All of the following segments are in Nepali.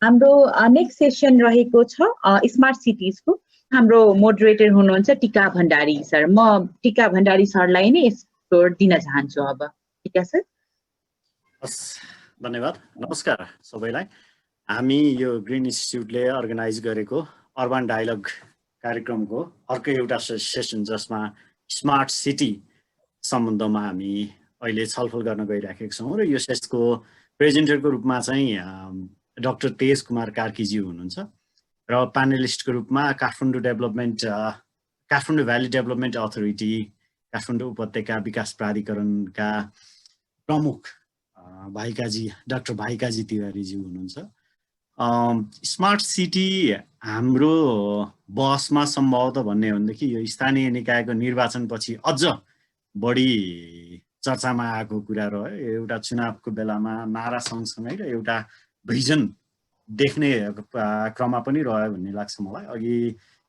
हाम्रो नेक्स्ट सेसन रहेको छ स्मार्ट सिटिजको। हाम्रो मोडरेटर हुनुहुन्छ टीका भण्डारी सर। म टीका भण्डारी सरलाई नै फ्लोर दिन चाहन्छु अब। टीका सर। हस्, धन्यवाद। नमस्कार सबैलाई। हामी यो ग्रिन इन्स्टिट्युटले अर्गनाइज गरेको अर्बन डायलग कार्यक्रमको अर्को एउटा सेसन जसमा स्मार्ट सिटी सम्बन्धमा हामी अहिले छलफल गर्न गइराखेका छौँ र यो सेसको प्रेजेन्टरको रूपमा चाहिँ डाक्टर तेज कुमार कार्कीजी हुनुहुन्छ र प्यानलिस्टको रूपमा Kathmandu valley development authority, Kathmandu उपत्यका विकास प्राधिकरणका प्रमुख डाक्टर भाइकाजी तिवारीजी हुनुहुन्छ। स्मार्ट सिटी हाम्रो बहसमा सम्भवतः भन्ने हो भनेदेखि यो स्थानीय निकायको निर्वाचनपछि अझ बढी चर्चामा आएको कुरा रह्यो। एउटा चुनावको बेलामा नारा सँगसँगै र एउटा भिजन देख्ने क्रममा पनि रह्यो भन्ने लाग्छ मलाई। अघि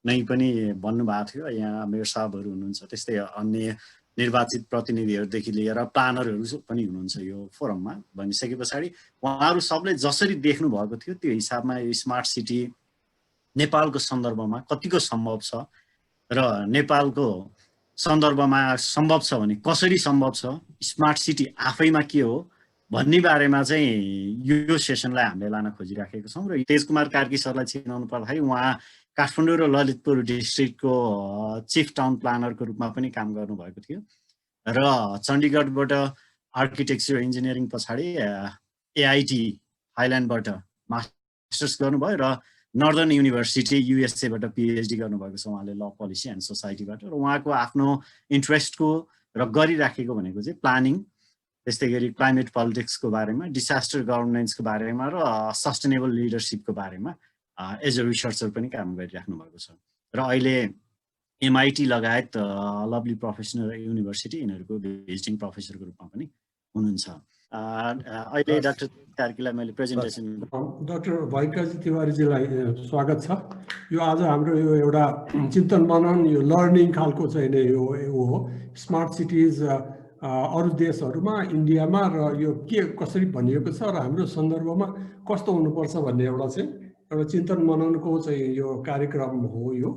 नै पनि भन्नुभएको थियो, यहाँ मेयर साहबहरू हुनुहुन्छ, त्यस्तै अन्य निर्वाचित प्रतिनिधिहरूदेखि लिएर प्लानरहरू पनि हुनुहुन्छ यो फोरममा। भनिसके पछाडि उहाँहरू सबले जसरी देख्नु भएको थियो त्यो हिसाबमा यो स्मार्ट सिटी नेपालको सन्दर्भमा कतिको सम्भव छ र नेपालको सन्दर्भमा सम्भव छ भने कसरी सम्भव छ, स्मार्ट सिटी आफैमा के हो भन्ने बारेमा चाहिँ यो सेसनलाई हामीले लान खोजिराखेका छौँ। र तेज कुमार कार्की सरलाई चिनाउनु पर्दाखेरि उहाँ काठमाडौँ र ललितपुर डिस्ट्रिक्टको चिफ टाउन प्लानरको रूपमा पनि काम गर्नुभएको थियो र चण्डीगढबाट आर्किटेक्चर इन्जिनियरिङ पछाडि एआइटी थाइल्यान्डबाट मास्टर्स गर्नुभयो र नर्दर्न युनिभर्सिटी युएसएबाट पिएचडी गर्नुभएको छ उहाँले ल पोलिसी एन्ड सोसाइटीबाट। र उहाँको आफ्नो इन्ट्रेस्टको र गरिराखेको भनेको चाहिँ प्लानिङ, त्यस्तै गरी क्लाइमेट पोलिटिक्सको बारेमा, डिसास्टर गभर्नेन्सको बारेमा र सस्टेनेबल लिडरसिपको बारेमा एज अ रिसर्चर पनि काम गरिराख्नु भएको छ। र अहिले एमआइटी लगायत लभली प्रोफेसनल युनिभर्सिटी यिनीहरूको भिजिटिङ प्रोफेसरको रूपमा पनि हुनुहुन्छ। अहिले डाक्टर कार्कीलाई मैले प्रेजेन्टेसन डाक्टर भाइकाजी तिवारीजीलाई स्वागत छ। यो आज हाम्रो यो एउटा चिन्तन मनन यो लर्निङ खालको चाहिँ यो हो स्मार्ट सिटिज अरू देशहरूमा, इन्डियामा र यो के कसरी भनिएको छ र हाम्रो सन्दर्भमा कस्तो हुनुपर्छ भन्ने एउटा चाहिँ एउटा चिन्तन मननको चाहिँ यो कार्यक्रम हो। यो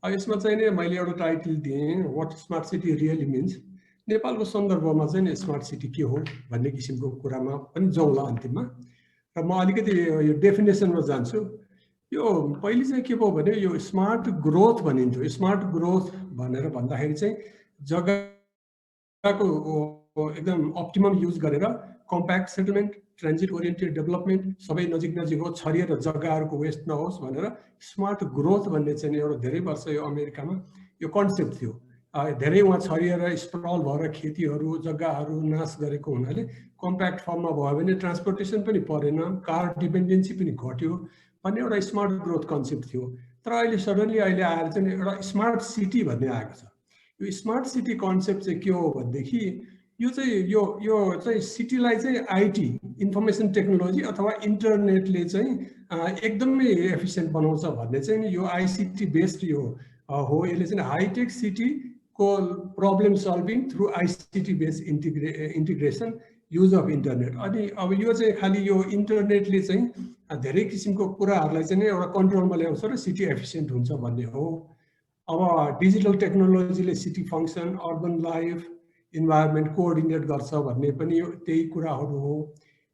यसमा चाहिँ नि मैले एउटा टाइटल दिएँ what smart city really means. नेपालको सन्दर्भमा चाहिँ स्मार्ट सिटी के हो भन्ने किसिमको कुरामा पनि जाउँला अन्तिममा। र म अलिकति यो डेफिनेसनमा जान्छु। यो पहिले चाहिँ के भयो भने यो स्मार्ट ग्रोथ भनिन्थ्यो। स्मार्ट ग्रोथ भनेर भन्दाखेरि चाहिँ जग्गाको एकदम अप्टिमम युज गरेर compact settlement, transit oriented development, सबै नजिक नजिक हो, छरिएर जग्गाहरूको वेस्ट नहोस् भनेर स्मार्ट ग्रोथ भन्ने चाहिँ एउटा धेरै वर्ष यो अमेरिकामा यो कन्सेप्ट थियो। धेरै उहाँ छरिएर स्प्रल भएर खेतीहरू जग्गाहरू नाश गरेको हुनाले कम्प्याक्ट फर्ममा भयो भने ट्रान्सपोर्टेसन पनि परेन, कार डिपेन्डेन्सी पनि घट्यो भन्ने एउटा स्मार्ट ग्रोथ कन्सेप्ट थियो। तर अहिले सडनली आएर चाहिँ एउटा स्मार्ट सिटी भन्ने आएको छ। यो स्मार्ट सिटी कन्सेप्ट चाहिँ के हो भनेदेखि यो चाहिँ सिटीलाई चाहिँ आइटी इन्फर्मेसन टेक्नोलोजी अथवा इन्टरनेटले चाहिँ एकदमै एफिसिएन्ट बनाउँछ भन्ने चाहिँ यो आइसिटी बेस्ड यो हो। यसले चाहिँ हाइटेक सिटी को problem solving through ICT based integration use of internet. अनि अब यो चाहिँ खालि यो इन्टरनेटले चाहिँ धेरै किसिमको कुराहरूलाई चाहिँ एउटा कन्ट्रोलमा ल्याउँछ र सिटी एफिसिएन्ट हुन्छ भन्ने हो। अब डिजिटल टेक्नोलोजीले city function, urban life, environment coordinate गर्छ भन्ने पनि त्यही कुराहरू हो।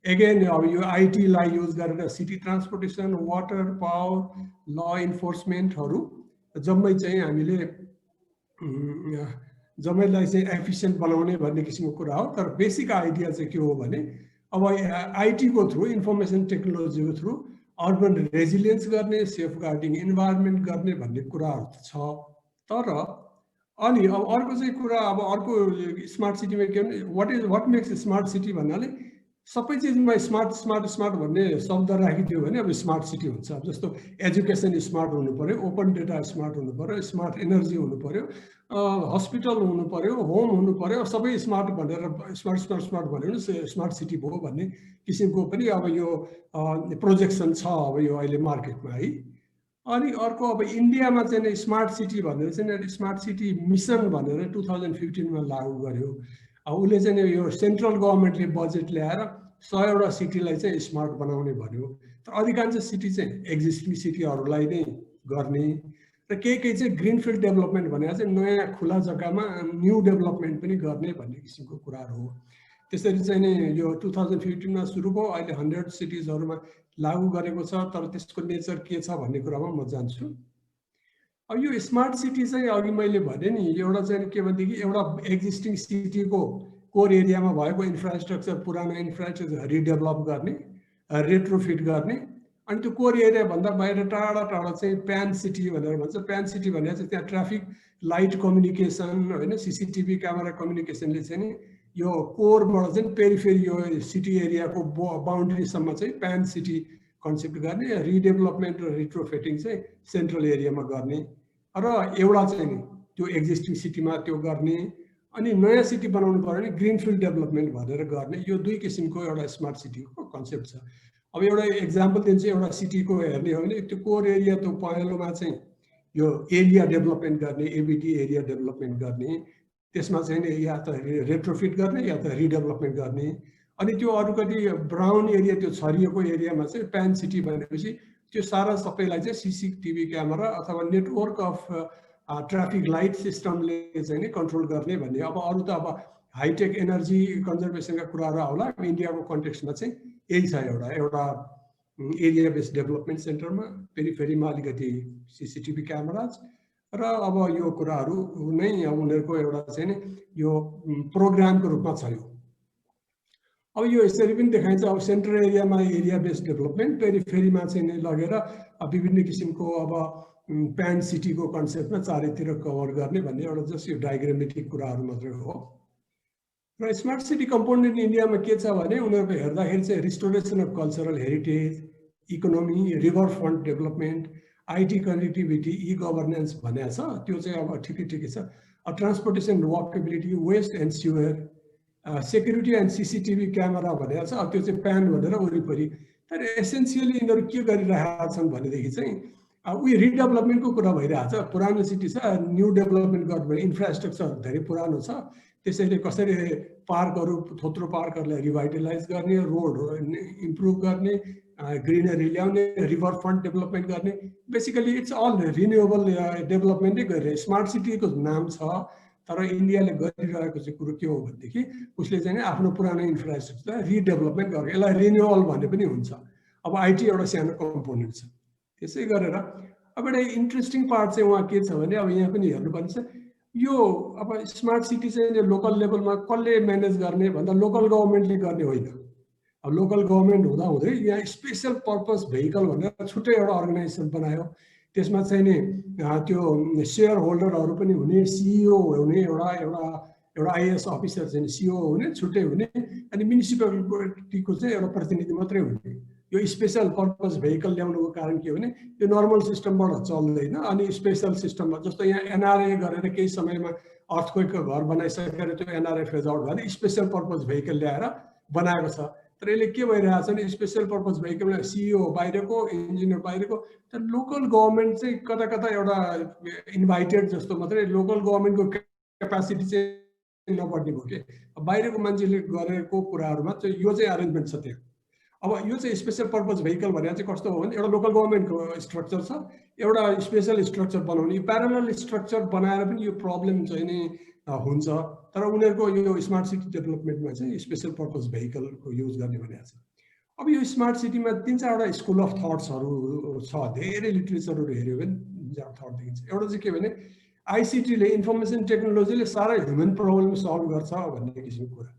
एगेन अब यो आइटीलाई युज गरेर सिटी ट्रान्सपोर्टेसन, वाटर, पावर, ल इन्फोर्समेन्टहरू जम्मै चाहिँ हामीले जम्मैलाई चाहिँ एफिसिएन्ट बनाउने भन्ने किसिमको कुरा हो। तर बेसिक आइडिया चाहिँ के हो भने अब आइटीको थ्रु, इन्फर्मेसन टेक्नोलोजीको थ्रु अर्बन रेजिलियन्स गर्ने, सेफ गार्डिङ इन्भाइरोमेन्ट गर्ने भन्ने कुराहरू छ। तर अनि अब अर्को चाहिँ कुरा, अब अर्को स्मार्ट सिटीमा के भने वाट मेक्स स्मार्ट सिटी भन्नाले सबै चिजमा स्मार्ट स्मार्ट स्मार्ट भन्ने शब्द राखिदियो भने अब स्मार्ट सिटी हुन्छ। अब जस्तो एजुकेसन स्मार्ट हुनु पर्यो, ओपन डेटा स्मार्ट हुनु पर्यो, स्मार्ट एनर्जी हुनु पर्यो, हस्पिटल हुनु पर्यो, होम हुनु पर्यो, सबै स्मार्ट भनेर स्मार्ट स्मार्ट स्मार्ट भन्यो स्मार्ट सिटी भयो भन्ने किसिमको पनि अब यो प्रोजेक्सन छ अब यो अहिले मार्केटमा है। अनि अर्को अब इन्डियामा चाहिँ स्मार्ट सिटी भनेर चाहिँ स्मार्ट सिटी मिसन भनेर 2015 मा लागू गर्यो। उसले चाहिँ यो सेन्ट्रल गभर्मेन्टले बजेट ल्याएर 100वटा सिटीलाई चाहिँ स्मार्ट बनाउने भन्यो। तर अधिकांश सिटी चाहिँ एक्जिस्टिङ सिटीहरूलाई नै गर्ने र केही चाहिँ ग्रिनफिल्ड डेभलपमेन्ट भनेर चाहिँ नयाँ खुला जग्गामा न्यू डेभलपमेन्ट पनि गर्ने भन्ने किसिमको कुराहरू हो। त्यसरी चाहिँ नि यो 2015मा सुरु भयो, अहिले 100 सिटिजहरूमा लागू गरेको छ। तर त्यसको नेचर के छ भन्ने कुरामा म जान्छु। अब यो स्मार्ट सिटी चाहिँ अघि मैले भने नि एउटा चाहिँ के भनेदेखि एउटा एक्जिस्टिङ सिटीको कोर एरियामा भएको इन्फ्रास्ट्रक्चर, पुरानो इन्फ्रास्ट्रक्चर रिडेभलप गर्ने, रेट्रोफिट गर्ने, अनि त्यो कोर एरिया भन्दा बाहिर टाढा टाढा चाहिँ प्यान सिटी भनेर भन्छ। प्यान सिटी भनेर चाहिँ त्यहाँ ट्राफिक लाइट कम्युनिकेसन होइन, सीसीटीभी क्यामेरा कम्युनिकेसनले चाहिँ नि यो कोरबाट चाहिँ पेरिफेरी यो सिटी एरियाको बााउन्ड्रीसम्म चाहिँ प्यान सिटी कन्सेप्ट गर्ने, रिडेभलपमेन्ट र रिट्रोफिटिङ चाहिँ सेन्ट्रल एरियामा गर्ने र एउटा चाहिँ नि त्यो एक्जिस्टिङ सिटीमा त्यो गर्ने, अनि नयाँ सिटी बनाउनु पर्यो भने ग्रिनफिल्ड डेभलपमेन्ट भनेर गर्ने। यो दुई किसिमको एउटा स्मार्ट सिटीको कन्सेप्ट छ। अब एउटा इक्जाम्पल दिन्छु, एउटा सिटीको हेर्ने हो भने त्यो कोर एरिया त्यो पहेँलोमा चाहिँ यो एरिया डेभलपमेन्ट गर्ने, एबिटी एरिया डेभलपमेन्ट गर्ने, त्यसमा चाहिँ नि या त रेट्रोफिट गर्ने या त रिडेभलपमेन्ट गर्ने। अनि त्यो अरू कति ब्राउन एरिया त्यो छरिएको एरियामा चाहिँ प्यान सिटी भनेपछि त्यो सारा सबैलाई चाहिँ सीसीटीभी क्यामेरा अथवा नेटवर्क अफ ट्राफिक लाइट सिस्टमले चाहिँ नि कन्ट्रोल गर्ने भन्ने। अब अरू त अब हाइटेक एनर्जी कन्जर्भेसनका कुराहरू आउला। इन्डियाको कन्टेक्स्टमा चाहिँ यही छ, एउटा एरिया बेस्ड डेभलपमेन्ट सेन्टरमा पेरिफेरीमा अलिकति सीसीटीभी क्यामेराज र अब यो कुराहरू नै उनीहरूको एउटा चाहिँ नि यो प्रोग्रामको रूपमा छ। यो अब यो यसरी पनि देखाइन्छ। अब सेन्ट्रल एरियामा एरिया बेस्ड डेभलपमेन्ट, पेरिफेरीमा चाहिँ नि लगेर विभिन्न किसिमको अब प्यान सिटीको कन्सेप्टमा चारैतिर कभर गर्ने भन्ने एउटा जस्ट यो डायग्रामेटिक कुराहरू मात्रै हो। र स्मार्ट सिटी कम्पोनेन्ट इन्डियामा के छ भने उनीहरूको हेर्दाखेरि चाहिँ restoration of cultural heritage, economy, river front development, IT connectivity, e governance भनेको छ। त्यो चाहिँ अब ठिकै छ। Transportation walkability, waste and sewer, security and CCTV camera भनेको छ। अब त्यो चाहिँ प्यान भनेर वरिपरि। तर एसेन्सियली यिनीहरू के गरिरहेका छन् भनेदेखि चाहिँ उयो रिडेभलपमेन्टको कुरा भइरहेको छ। पुरानो सिटी छ, न्यू डेभलपमेन्ट गर्नु, इन्फ्रास्ट्रक्चर धेरै पुरानो छ। त्यसैले कसरी पार्कहरू, थोत्रो पार्कहरूलाई रिभाइटलाइज गर्ने, रोडहरू इम्प्रुभ गर्ने, ग्रिनरी ल्याउने, रिभर फ्रन्ट डेभलपमेन्ट गर्ने, बेसिकली इट्स अल रिन्युएबल डेभलपमेन्टै गरिरहे। स्मार्ट सिटीको नाम छ, तर इन्डियाले गरिरहेको चाहिँ कुरो के हो भनेदेखि उसले चाहिँ आफ्नो पुरानो इन्फ्रास्ट्रक्चर रिडेभलपमेन्ट गर्छ। यसलाई रिन्युअल भन्ने पनि हुन्छ। अब आइटी एउटा सानो कम्पोनेन्ट छ। त्यसै गरेर अब एउटा इन्ट्रेस्टिङ पार्ट चाहिँ उहाँ के छ भने अब यहाँ पनि हेर्नुपर्ने छ। यो अब स्मार्ट सिटी चाहिँ लोकल लेभलमा कसले म्यानेज गर्ने भन्दा लोकल गभर्मेन्टले गर्ने होइन। अब लोकल गभर्मेन्ट हुँदै यहाँ स्पेसल पर्पस भेहिकल भनेर छुट्टै एउटा अर्गनाइजेसन बनायो। त्यसमा चाहिँ नि त्यो सेयर होल्डरहरू पनि हुने, सिइओ हुने, एउटा आइएएस अफिसर चाहिँ सिइओ हुने, छुट्टै हुने, अनि म्युनिसिपालिटीको चाहिँ एउटा प्रतिनिधि मात्रै हुने। यो स्पेसल पर्पस भेहिकल ल्याउनुको कारण के हो भने यो नर्मल सिस्टमबाट चल्दैन। अनि स्पेसल सिस्टममा जस्तो यहाँ एनआरए गरेर केही समयमा अर्थक्वेकको घर बनाइसकेर त्यो एनआरए फेज आउट भएर स्पेसल पर्पस भेहिकल ल्याएर बनाएको छ। तर यसले के भइरहेको छ भने स्पेसल पर्पस भेहिकलमा सिइओ बाहिरको, इन्जिनियर बाहिरको, तर लोकल गभर्मेन्ट चाहिँ कता कता एउटा इन्भाइटेड जस्तो मात्रै, लोकल गभर्मेन्टको क्यापासिटी चाहिँ नबढ्ने भयो कि बाहिरको मान्छेले गरेको कुराहरूमा चाहिँ यो चाहिँ अरेन्जमेन्ट छ त्यहाँ। अब यो चाहिँ स्पेसल पर्पस भेहिकल भनेर चाहिँ कस्तो हो भने एउटा लोकल गभर्मेन्टको स्ट्रक्चर छ, एउटा स्पेसल स्ट्रक्चर बनाउने। यो प्यारलल स्ट्रक्चर बनाएर पनि यो प्रब्लम चाहिँ नि हुन्छ। तर उनीहरूको यो स्मार्ट सिटी डेभलपमेन्टमा चाहिँ स्पेसल पर्पस भेहिकलको युज गर्ने भनेको छ। अब यो स्मार्ट सिटीमा 3-4वटा स्कुल अफ थट्सहरू छ। धेरै लिट्रेचरहरू हेऱ्यो भने 3-4 थट देखिन्छ। एउटा चाहिँ के भने आइसिटीले, इन्फर्मेसन टेक्नोलोजीले सारा ह्युमन प्रब्लम सल्भ गर्छ भन्ने किसिमको कुरा।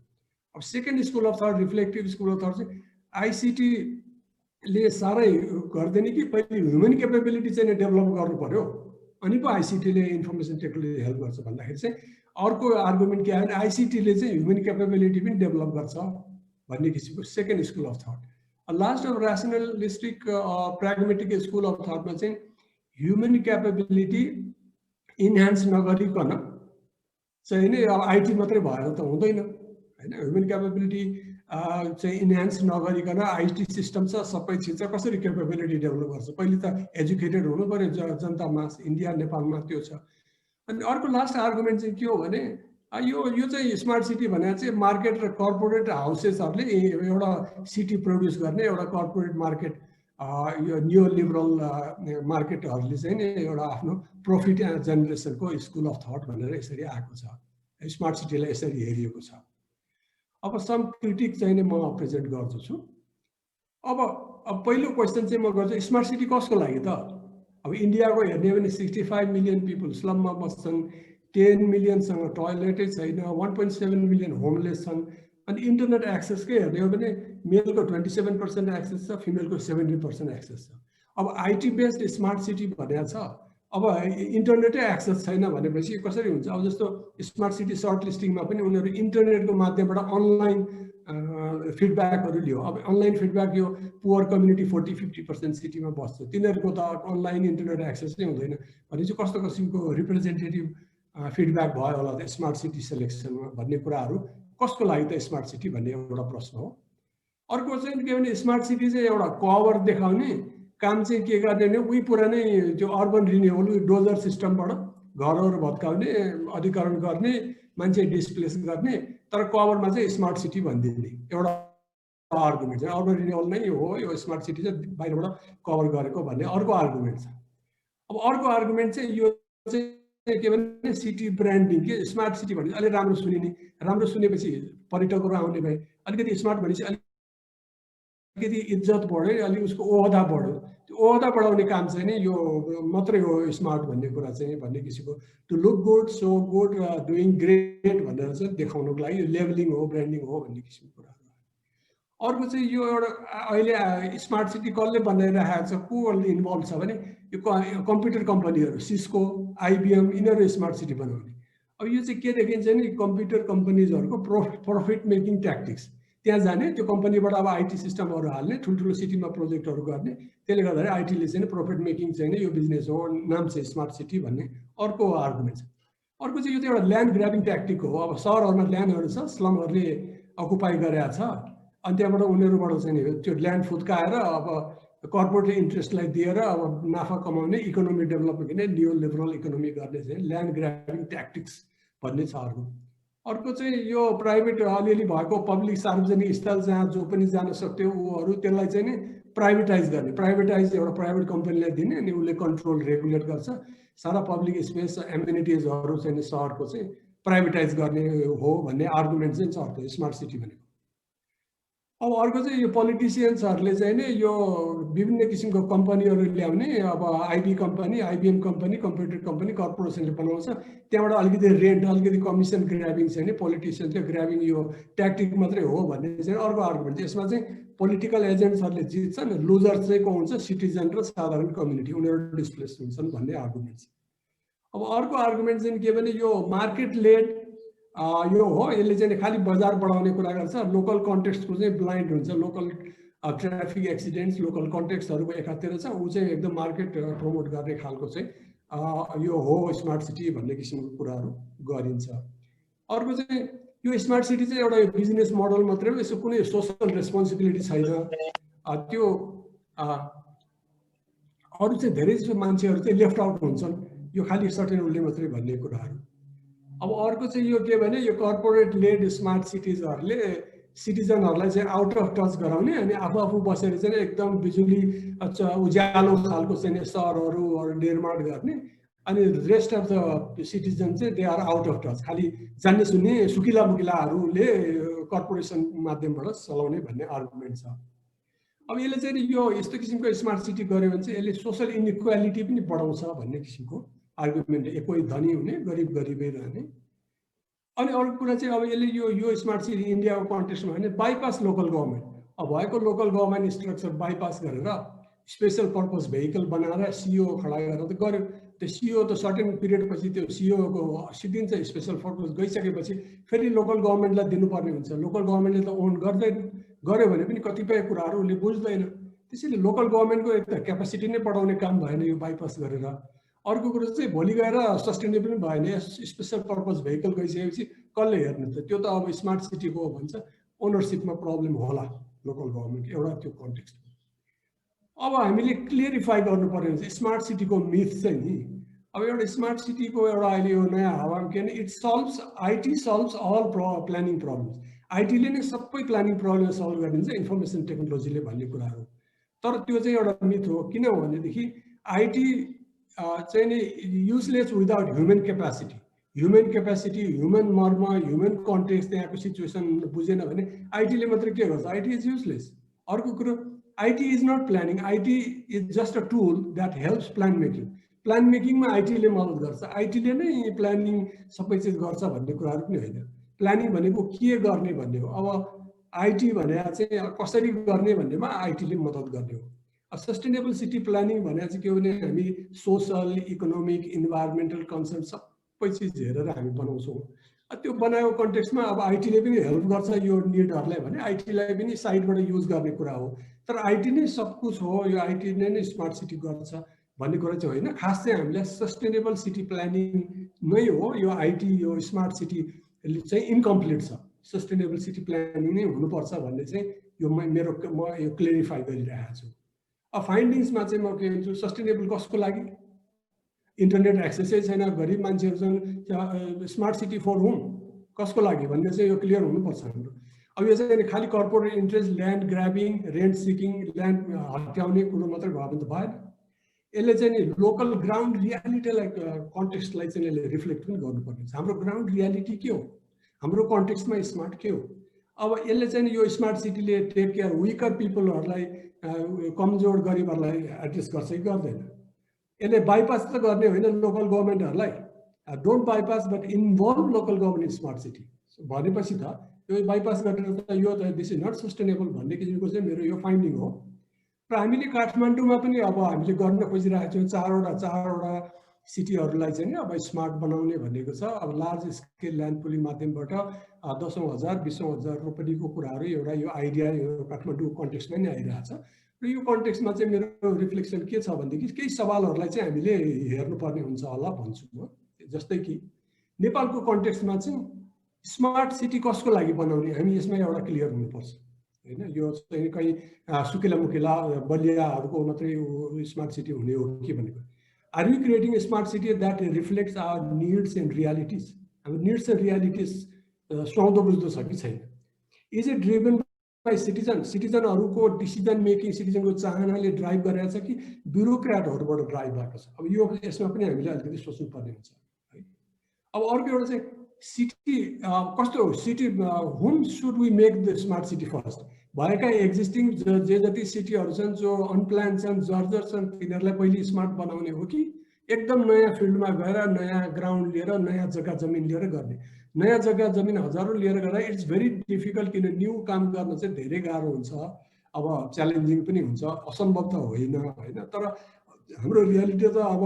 अब second school of thought, reflective school of thought चाहिँ आइसिटीले साह्रै गर्दैन कि पहिले ह्युमन क्यापेबिलिटी चाहिँ डेभलप गर्नु पर्यो, अनि पो आइसिटीले इन्फर्मेसन टेक्नोलोजी हेल्प गर्छ भन्दाखेरि चाहिँ अर्को आर्गुमेन्ट के आयो भने आइसिटीले चाहिँ ह्युमन क्यापेबिलिटी पनि डेभलप गर्छ भन्ने किसिमको second school of thought. Last of rationalistic pragmatic school of थटमा चाहिँ ह्युमन क्यापेबिलिटी इन्हान्स नगरिकन चाहिँ नि अब आइटी मात्रै भएर त हुँदैन होइन। ह्युमन क्यापेबिलिटी चाहिँ इन्हान्स नगरिकन आइटी सिस्टम छ, सबै चिज छ, कसरी क्यापेबिलिटी डेभलप गर्छ? पहिले त एजुकेटेड हुनु पर्यो जनतामा, इन्डिया नेपालमा त्यो छ। अनि अर्को लास्ट आर्गुमेन्ट चाहिँ के हो भने यो चाहिँ स्मार्ट सिटी भनेर चाहिँ मार्केट र कर्पोरेट हाउसेसहरूले एउटा सिटी प्रड्युस गर्ने एउटा कर्पोरेट मार्केट यो न्यू लिबरल मार्केटहरूले चाहिँ नि एउटा आफ्नो प्रफिट जेनेरेसनको स्कुल अफ थट भनेर यसरी आएको छ। स्मार्ट सिटीलाई यसरी हेरिएको छ। अब सम क्रिटिक चाहिँ नि म प्रेजेन्ट गर्दछु। अब पहिलो क्वेसन चाहिँ म गर्छु, स्मार्ट सिटी कसको लागि त? अब इन्डियाको हेर्ने हो भने 65 मिलियन पिपल स्लममा बस्छन्, 10 मिलियनसँग टोयलेटै छैन, 1.7 मिलियन होमलेस छन्। अनि इन्टरनेट एक्सेसकै हेर्ने हो भने मेलको 27% एक्सेस छ, फिमेलको 70% एक्सेस छ। अब आइटी बेस्ड स्मार्ट सिटी भनेको छ। अब इन्टरनेटै एक्सेस छैन भनेपछि कसरी हुन्छ? अब जस्तो स्मार्ट सिटी सर्ट लिस्टिङमा पनि उनीहरू इन्टरनेटको माध्यमबाट अनलाइन फिडब्याकहरू लियो। अब अनलाइन फिडब्याक यो पुवर कम्युनिटी 40-50% सिटीमा बस्छ, तिनीहरूको त अनलाइन इन्टरनेट एक्सेस नै हुँदैन भनेपछि कस्तो किसिमको रिप्रेजेन्टेटिभ फिडब्याक भयो होला त स्मार्ट सिटी सेलेक्सनमा भन्ने कुराहरू कसको लागि त स्मार्ट सिटी भन्ने एउटा प्रश्न हो। अर्को चाहिँ के भने स्मार्ट सिटी चाहिँ एउटा कभर देखाउने काम चाहिँ के गर्ने भने उही पुरानै त्यो अर्बन रिन्युअल डोजर सिस्टमबाट घरहरू भत्काउने, अधिकरण गर्ने, मान्छे डिस्प्लेस गर्ने, तर कभरमा चाहिँ स्मार्ट सिटी भनिदिने एउटा आर्गुमेन्ट छ। अर्बन रिन्युअल नै हो यो स्मार्ट सिटी चाहिँ बाहिरबाट कभर गरेको भन्ने अर्को आर्गुमेन्ट छ। अब अर्को आर्गुमेन्ट चाहिँ यो चाहिँ के भने सिटी ब्रान्डिङ के स्मार्ट सिटी भने अलि राम्रो सुनिने, राम्रो सुनेपछि पर्यटकहरू आउने भए, अलिकति स्मार्ट भनेपछि अलिकति इज्जत बढ्यो, अलि उसको ओहदा बढ्यो। त्यो ओहदा बढाउने काम चाहिँ नि यो मात्रै हो स्मार्ट भन्ने कुरा चाहिँ भन्ने किसिमको to look good, so good, doing great भनेर चाहिँ देखाउनको लागि लेभलिङ हो, ब्रान्डिङ हो भन्ने किसिमको कुरा। अर्को चाहिँ यो एउटा अहिले स्मार्ट सिटी कसले बनाइरहेको छ, को इन्भल्भ छ भने यो कम्प्युटर कम्पनीहरू, सिस्को, आइबिएम, यिनीहरू स्मार्ट सिटी बनाउने। अब यो चाहिँ के देखिन्छ नि कम्प्युटर कम्पनीजहरूको प्रफिट मेकिङ ट्याक्टिक्स। त्यहाँ जाने, त्यो कम्पनीबाट अब आइटी सिस्टमहरू हाल्ने, ठुल्ठुलो सिटीमा प्रोजेक्टहरू गर्ने, त्यसले गर्दाखेरि आइटीले चाहिँ प्रफिट मेकिङ चाहिँ यो बिजनेस हो, नाम चाहिँ स्मार्ट सिटी भन्ने अर्को आर्गुमेन्ट छ। अर्को चाहिँ यो चाहिँ एउटा ल्यान्ड ग्राबिङ ट्याक्टिक हो। अब सहरहरूमा ल्यान्डहरू छ, स्लमहरूले अकुपाई गरेका छ, अनि त्यहाँबाट उनीहरूबाट चाहिँ त्यो ल्यान्ड फुत्काएर अब कर्पोरेट इन्ट्रेस्टलाई दिएर अब नाफा कमाउने, इकोनोमी डेभलपमेन्ट गर्ने, न्यू लिबरल इकोनोमी गर्ने चाहिँ ल्यान्ड ग्राबिङ ट्याक्टिक्स भन्ने छ अर्को। अर्को चाहिँ यो प्राइभेट अलिअलि भएको पब्लिक सार्वजनिक स्थल जहाँ जो पनि जान सक्थ्यो ऊहरू त्यसलाई चाहिँ नि प्राइभेटाइज गर्ने, प्राइभेटाइज एउटा प्राइभेट कम्पनीलाई दिने, अनि उसले कन्ट्रोल रेगुलेट गर्छ। सारा पब्लिक स्पेस एम्युनिटिजहरू चाहिँ सहरको चाहिँ प्राइभेटाइज गर्ने हो भन्ने आर्गुमेन्ट चाहिँ छ अर्को स्मार्ट सिटी भनेको। अब अर्को चाहिँ यो पोलिटिसियन्सहरूले चाहिँ नि यो विभिन्न किसिमको कम्पनीहरू ल्याउने, अब IT company, IBM company, computer company, कर्पोरेसनले बनाउँछ, त्यहाँबाट अलिकति रेन्ट, अलिकति कमिसन ग्राबिङ चाहिँ नि पोलिटिसियन्सले ग्राबिङ यो ट्याक्टिक मात्रै हो भन्ने चाहिँ अर्को आर्गुमेन्ट। यसमा चाहिँ पोलिटिकल एजेन्ट्सहरूले जित्छन्, लुजर चाहिँ को हुन्छ, सिटिजन र साधारण कम्युनिटी, उनीहरू डिस्प्लेस हुन्छन् भन्ने आर्गुमेन्ट छ। अब अर्को आर्गुमेन्ट चाहिँ के भने यो मार्केट लेड यो हो, यसले चाहिँ खालि बजार बढाउने कुरा गर्छ, लोकल कन्टेक्स्टको चाहिँ ब्लाइन्ड हुन्छ। लोकल ट्राफिक एक्सिडेन्ट्स लोकल कन्टेक्स्टहरूको एकातिर छ, ऊ चाहिँ एकदम मार्केट प्रमोट गर्ने खालको चाहिँ यो हो स्मार्ट सिटी भन्ने किसिमको कुराहरू गरिन्छ। अर्को चाहिँ यो स्मार्ट सिटी चाहिँ एउटा बिजनेस मोडल मात्रै हो, यसको कुनै सोसल रेस्पोन्सिबिलिटी छैन। त्यो अरू चाहिँ धेरै जस्तो मान्छेहरू चाहिँ लेफ्ट आउट हुन्छन्, यो खालि सर्टेन उसले मात्रै भन्ने कुराहरू। अब अर्को चाहिँ यो के भने यो कर्पोरेट लेड स्मार्ट सिटिजहरूले सिटिजनहरूलाई चाहिँ आउट अफ टच गराउने, अनि आफू आफू बसेर चाहिँ एकदम बिजुली उज्यालो खालको चाहिँ सहरहरू निर्माण गर्ने, अनि रेस्ट अफ द सिटिजन चाहिँ they are out of touch, खालि जान्ने सुन्ने सुकिला मुकिलाहरूले कर्पोरेसन माध्यमबाट चलाउने भन्ने आर्गुमेन्ट छ। अब यसले चाहिँ यो यस्तो किसिमको स्मार्ट सिटी गऱ्यो भने चाहिँ यसले सोसल इनइक्वालिटी पनि बढाउँछ भन्ने किसिमको आर्गुमेन्ट, कोही धनी हुने, गरिब गरिबै रहने। अनि अर्को कुरा चाहिँ अब यसले यो स्मार्ट सिटी इन्डियाको कन्टेक्स्टमा भने बाइपास लोकल गभर्मेन्ट, अब भएको लोकल गभर्मेन्ट स्ट्रक्चर बाइपास गरेर स्पेसल पर्पज भेहिकल बनाएर सिओ खडा गरेर त गर्यो। त्यो सिओ त सर्टेन पिरियड पछि त्यो सिओको सिद्धिन्छ, स्पेसल पर्पज गइसकेपछि फेरि लोकल गभर्मेन्टलाई दिनुपर्ने हुन्छ। लोकल गभर्मेन्टले त ओन गर्दैन, गर्यो भने पनि कतिपय कुराहरू उसले बुझ्दैन। त्यसैले लोकल गभर्मेन्टको एक त क्यापासिटी नै बढाउने काम भएन यो बाइपास गरेर। अर्को कुरो चाहिँ भोलि गएर सस्टेनेबल भएन, स्पेसल पर्पज भेहिकल गइसकेपछि कसले हेर्ने त? त्यो त अब स्मार्ट सिटीको भन्छ ओनरसिपमा प्रब्लम होला लोकल गभर्मेन्ट, एउटा त्यो कन्टेक्स्ट। अब हामीले क्लियरिफाई गर्नु पर्यो भने स्मार्ट सिटीको मिथ चाहिँ नि, अब एउटा स्मार्ट सिटीको एउटा अहिले यो नयाँ हावामा के भने it solves, IT solves all planning problems. आइटीले नै सबै प्लानिङ प्रब्लम सल्भ गरिदिन्छ इन्फर्मेसन टेक्नोलोजीले भन्ने कुराहरू। तर त्यो चाहिँ एउटा मिथ हो। किन भनेदेखि आईटी चाहिँ नि useless without human capacity. Human capacity, human मर्म, ह्युमन कन्टेक्स्ट, त्यहाँको सिचुएसन बुझेन भने आईटीले मात्रै के गर्छ? IT is useless. अर्को कुरो, IT is not planning, IT is just a tool that helps plan making. Plan मेकिङमा आईटीले मद्दत गर्छ, आईटीले नै प्लानिङ सबै चिज गर्छ भन्ने कुराहरू पनि होइन। प्लानिङ भनेको के गर्ने भन्ने हो। अब आईटी भने चाहिँ कसरी गर्ने भन्नेमा आईटीले मद्दत गर्ने हो। सस्टेनेबल सिटी प्लानिङ भने चाहिँ के हो भने हामी सोसल, इकोनोमिक, इन्भाइरोमेन्टल कन्सर्न सबै चिज हेरेर हामी बनाउँछौँ। त्यो बनाएको कन्टेक्स्टमा अब आईटीले पनि हेल्प गर्छ यो निडहरूलाई भने आईटीलाई पनि साइडबाट युज गर्ने कुरा हो। तर आईटी नै सब कुछ हो, यो आईटी नै स्मार्ट सिटी गर्छ भन्ने कुरा चाहिँ होइन। खास चाहिँ हामीलाई सस्टेनेबल सिटी प्लानिङ नै हो। यो आईटी, यो स्मार्ट सिटी चाहिँ इन्कम्प्लिट छ। सस्टेनेबल सिटी प्लानिङ नै हुनुपर्छ भन्ने चाहिँ यो म यो क्लेरिफाई गरिरहेको छु। अब फाइन्डिङ्समा चाहिँ म के भन्छु, सस्टेनेबल कसको लागि? इन्टरनेट एक्सेसै छैन, गरिब मान्छेहरूसँग स्मार्ट सिटी फर होम कसको लागि भन्ने चाहिँ यो क्लियर हुनुपर्छ हाम्रो। अब यो चाहिँ खालि corporate interest, land grabbing, rent seeking, land हट्याउने कुरो मात्रै भयो भने त भएन। यसले चाहिँ नि लोकल ग्राउन्ड रियालिटीलाई, कन्टेक्स्टलाई चाहिँ यसले रिफ्लेक्ट पनि गर्नुपर्ने छ। हाम्रो ग्राउन्ड रियालिटी के हो, हाम्रो कन्टेक्स्टमा स्मार्ट के हो। अब यसले चाहिँ यो स्मार्ट सिटीले टेक केयर विकर पिपलहरूलाई, कमजोर गरिबहरूलाई एड्रेस गर्छ कि गर्दैन? यसले बाइपास त गर्ने होइन लोकल गभर्मेन्टहरूलाई। Don't bypass but involve local government smart city भनेपछि त यो बाइपास गरेर त यो त दिस इज नट सस्टेनेबल भन्ने किसिमको चाहिँ मेरो यो फाइन्डिङ हो। र हामीले काठमाडौँमा पनि अब हामीले गर्न खोजिरहेको छौँ, चारवटा सिटीहरूलाई चाहिँ नि अब स्मार्ट बनाउने भनेको छ। अब लार्ज स्केल ल्यान्ड पुलिङ माध्यमबाट 10,000 20,000 रोपनीको कुराहरू एउटा यो आइडिया यो काठमाडौँ कन्टेक्स्टमा नै आइरहेछ। र यो कन्टेक्स्टमा चाहिँ मेरो रिफ्लेक्सन के छ भनेदेखि केही सवालहरूलाई चाहिँ हामीले हेर्नुपर्ने हुन्छ होला भन्छु म। जस्तै कि नेपालको कन्टेक्स्टमा चाहिँ स्मार्ट सिटी कसको लागि बनाउने, हामी यसमा एउटा क्लियर हुनुपर्छ होइन। यो चाहिँ कहीँ सुकिला मुकिला बलियाहरूको मात्रै स्मार्ट सिटी हुने हो कि भनेको। Are you creating smart city that reflects our needs and realities? हाम्रो निड्स एन्ड रियालिटिज सुहाउँदो बुझ्दो छ कि छैन? Is it driven by citizen? सिटिजनहरूको डिसिजन मेकिङ सिटिजनको चाहनाले ड्राइभ गरेको छ कि ब्युरोक्राटहरूबाट ड्राइभ भएको छ? अब यो यसमा पनि हामीले अलिकति सोच्नुपर्ने हुन्छ है। अब अर्को एउटा चाहिँ सिटी कस्तो हो? City whom should we make the smart city first? भएका एक्जिस्टिङ जे जति सिटीहरू छन् जो अनप्लान छन्, जर्जर छन्, तिनीहरूलाई पहिले स्मार्ट बनाउने हो कि एकदम नयाँ फिल्डमा गएर नयाँ ग्राउन्ड लिएर नयाँ जग्गा जमिन लिएर गर्ने? नयाँ जग्गा जमिन हजारौँ लिएर गर्दा इट्स भेरी डिफिकल्ट, किन न्यू काम गर्न चाहिँ धेरै गाह्रो हुन्छ। अब च्यालेन्जिङ पनि हुन्छ, असम्भव त होइन होइन। तर हाम्रो रियालिटी त अब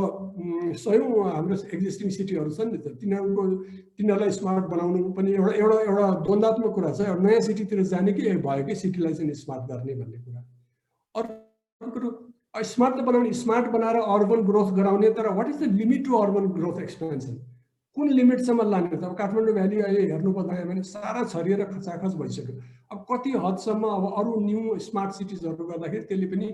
सयौँ हाम्रो एक्जिस्टिङ सिटीहरू छन् नि त, तिनीहरूलाई स्मार्ट बनाउनु पनि एउटा द्वन्द्वात्मक कुरा छ। एउटा नयाँ सिटीतिर जाने कि भएकै सिटीलाई चाहिँ स्मार्ट गर्ने भन्ने कुरा। अर्को कुरो स्मार्ट त बनाउने, स्मार्ट बनाएर अर्बन ग्रोथ गराउने, तर what is the limit to urban growth expansion? कुन लिमिटसम्म लाने त? अब काठमाडौँ भ्याली अहिले हेर्नु पर्दा भने सारा छरिएर खचाखच भइसक्यो। अब कति हदसम्म अब अरू न्यू स्मार्ट सिटिजहरू गर्दाखेरि त्यसले पनि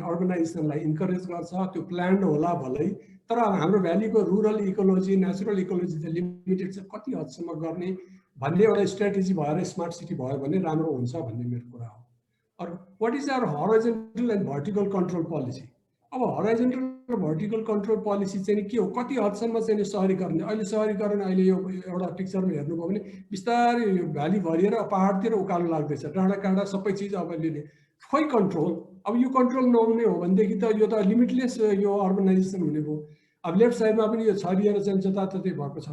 अर्बनाइजेसनलाई इन्करेज गर्छ। त्यो प्लान्ड होला भलै, तर हाम्रो भ्यालीको रुरल इकोलोजी, नेचुरल इकोलोजी चाहिँ लिमिटेड छ। कति हदसम्म गर्ने भन्ने एउटा स्ट्राटेजी भएर स्मार्ट सिटी भयो भने राम्रो हुन्छ भन्ने मेरो कुरा हो। अर्को, what is our horizontal and vertical control policy? अब हराइजन्टल र भर्टिकल कन्ट्रोल पोलिसी चाहिँ के हो? कति हदसम्म चाहिँ सहरीकरण? अहिले सहरीकरण अहिले यो एउटा पिक्चरमा हेर्नुभयो भने बिस्तारै यो भ्याली भरिएर पहाडतिर उकालो लाग्दैछ, डाँडा काँडा सबै चिज अब लिने। खोइ कन्ट्रोल? अब यो कन्ट्रोल नहुने हो भनेदेखि त यो त लिमिटलेस यो अर्बनाइजेसन हुने भयो। अब लेफ्ट साइडमा पनि यो छरिएर चाहिँ जताततै भएको छ।